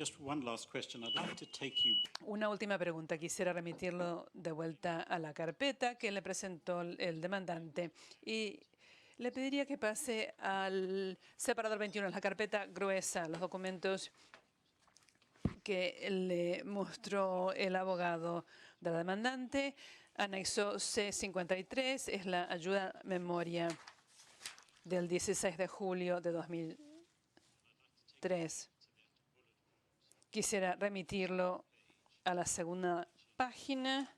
just one last question. I'd like to take you Una última pregunta. Quisiera remitirlo de vuelta a la carpeta que le presentó el demandante, y le pediría que pase al separador 21, la carpeta gruesa, los documentos que le mostró el abogado de la demandante. Anexo C53 es la ayuda memoria del 16 de julio de 2003. Quisiera remitirlo a la segunda página.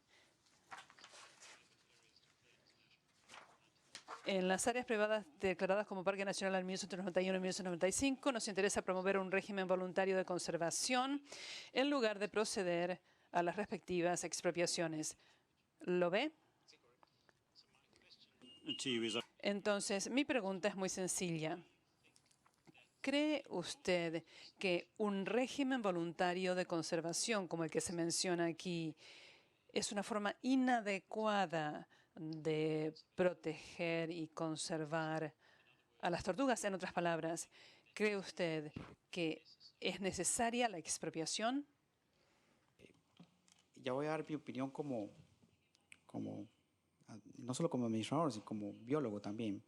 En las áreas privadas declaradas como Parque Nacional en 1991 y 1995, nos interesa promover un régimen voluntario de conservación en lugar de proceder a las respectivas expropiaciones. ¿Lo ve? to you is Entonces, mi pregunta es muy sencilla. ¿Cree usted que un régimen voluntario de conservación como el que se menciona aquí es una forma inadecuada de proteger y conservar a las tortugas? En otras palabras, ¿cree usted que es necesaria la expropiación? Ya voy a dar mi opinión no solo como administrador, sino como biólogo también.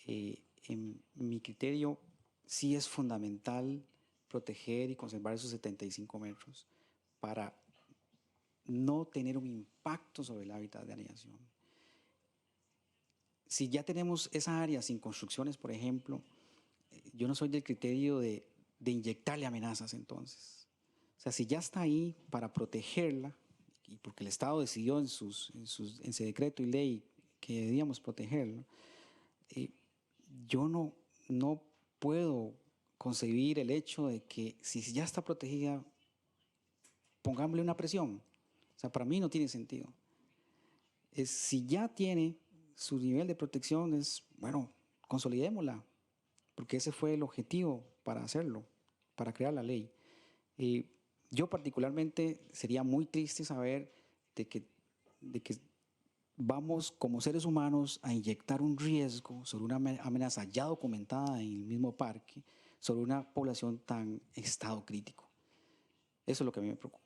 En mi criterio, sí es fundamental proteger y conservar esos 75 metros para no tener un impacto sobre el hábitat de anidación. Si ya tenemos esa área sin construcciones, por ejemplo, yo no soy del criterio de inyectarle amenazas entonces. O sea, si ya está ahí para protegerla, y porque el Estado decidió en su decreto y ley que debíamos protegerlo, yo no puedo concebir el hecho de que si ya está protegida, pongámosle una presión. O sea, para mí no tiene sentido. Si ya tiene su nivel de protección, bueno, consolidémosla, porque ese fue el objetivo para hacerlo, para crear la ley. Yo particularmente sería muy triste saber de que vamos como seres humanos a inyectar un riesgo sobre una amenaza ya documentada en el mismo parque, sobre una población tan en estado crítico. Eso es lo que a mí me preocupa.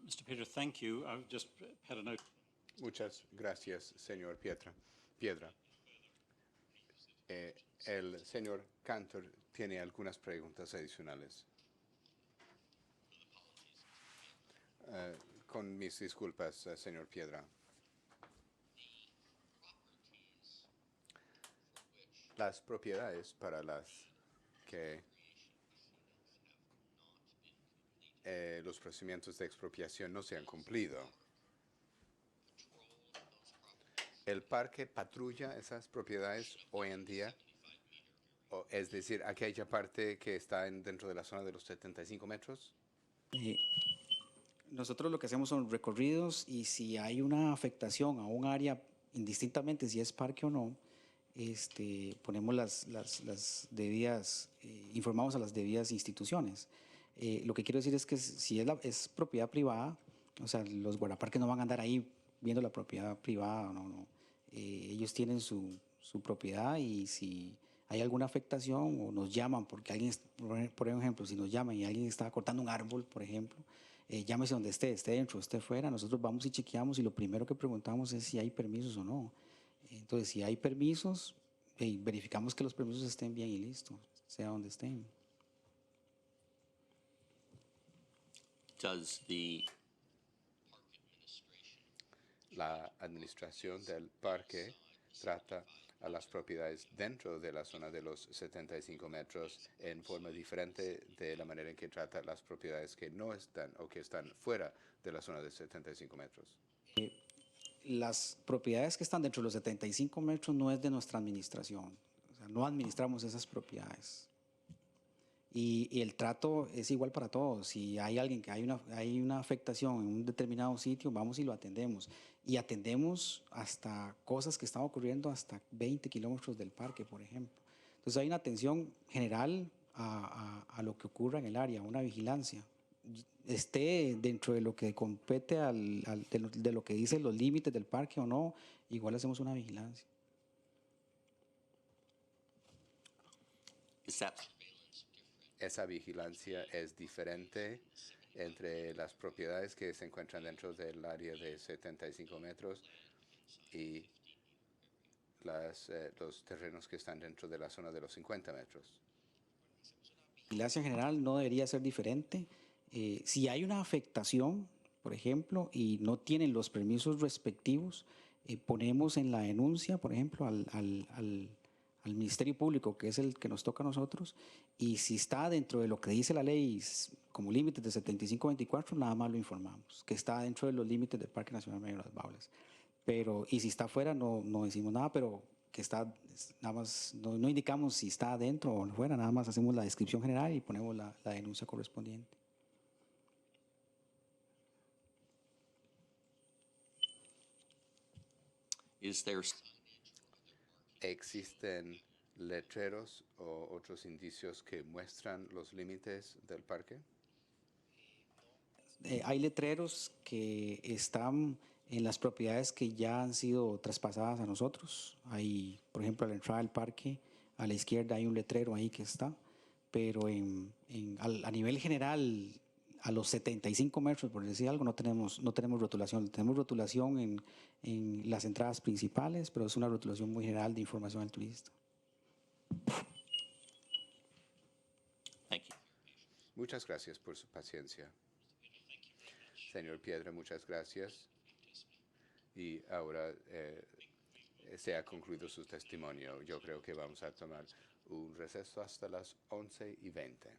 Mr. Peter, thank you. I've just had a note. Muchas gracias, señor Piedra. El señor Cantor tiene algunas preguntas adicionales. Con mis disculpas, señor Piedra. Las propiedades para las que los procedimientos de expropiación no se han cumplido. ¿El parque patrulla esas propiedades hoy en día? Es decir, aquella parte que está dentro de la zona de los 75 metros. Nosotros lo que hacemos son recorridos y si hay una afectación a un área, indistintamente si es parque o no, ponemos las debidas, informamos a las debidas instituciones. Lo que quiero decir es que si es propiedad privada, o sea, los guardaparques no van a andar ahí viendo la propiedad privada, no. Ellos tienen su propiedad y si hay alguna afectación o nos llaman porque alguien, por ejemplo, si nos llaman y alguien está cortando un árbol, por ejemplo, llámese donde esté dentro, esté fuera, nosotros vamos y chequeamos y lo primero que preguntamos es si hay permisos o no. Entonces, si hay permisos, verificamos que los permisos estén bien y listo, sea donde estén. Does La administración del parque trata a las propiedades dentro de la zona de los 75 metros en forma diferente de la manera en que trata las propiedades que no están o que están fuera de la zona de 75 metros? Las propiedades que están dentro de los 75 metros no es de nuestra administración. O sea, no administramos esas propiedades. Y el trato es igual para todos. Si hay alguien que hay una afectación en un determinado sitio, vamos y lo atendemos. Y atendemos hasta cosas que están ocurriendo hasta 20 kilómetros del parque, por ejemplo. Entonces hay una atención general a lo que ocurra en el área, una vigilancia. Esté dentro de lo que compete de lo que dicen los límites del parque o no, igual hacemos una vigilancia. Esa vigilancia es diferente entre las propiedades que se encuentran dentro del área de 75 metros y los terrenos que están dentro de la zona de los 50 metros. La vigilancia general no debería ser diferente. Si hay una afectación, por ejemplo, y no tienen los permisos respectivos, ponemos en la denuncia, por ejemplo, al Ministerio Público, que es el que nos toca a nosotros, y si está dentro de lo que dice la ley como límites de 75-24, nada más lo informamos, que está dentro de los límites del Parque Nacional Marino Las Baulas. Y si está fuera, no decimos nada, pero que está, nada más, no indicamos si está adentro o fuera, nada más hacemos la descripción general y ponemos la denuncia correspondiente. ¿Existen letreros o otros indicios que muestran los límites del parque? Hay letreros que están en las propiedades que ya han sido traspasadas a nosotros. Hay, por ejemplo, a la entrada del parque, a la izquierda hay un letrero ahí que está, pero a nivel general, a los 75 metros, por decir algo, no tenemos rotulación. Tenemos rotulación en las entradas principales, pero es una rotulación muy general de información al turista. Muchas gracias por su paciencia. Señor Piedra, muchas gracias. Y ahora se ha concluido su testimonio. Yo creo que vamos a tomar un receso hasta las 11:20.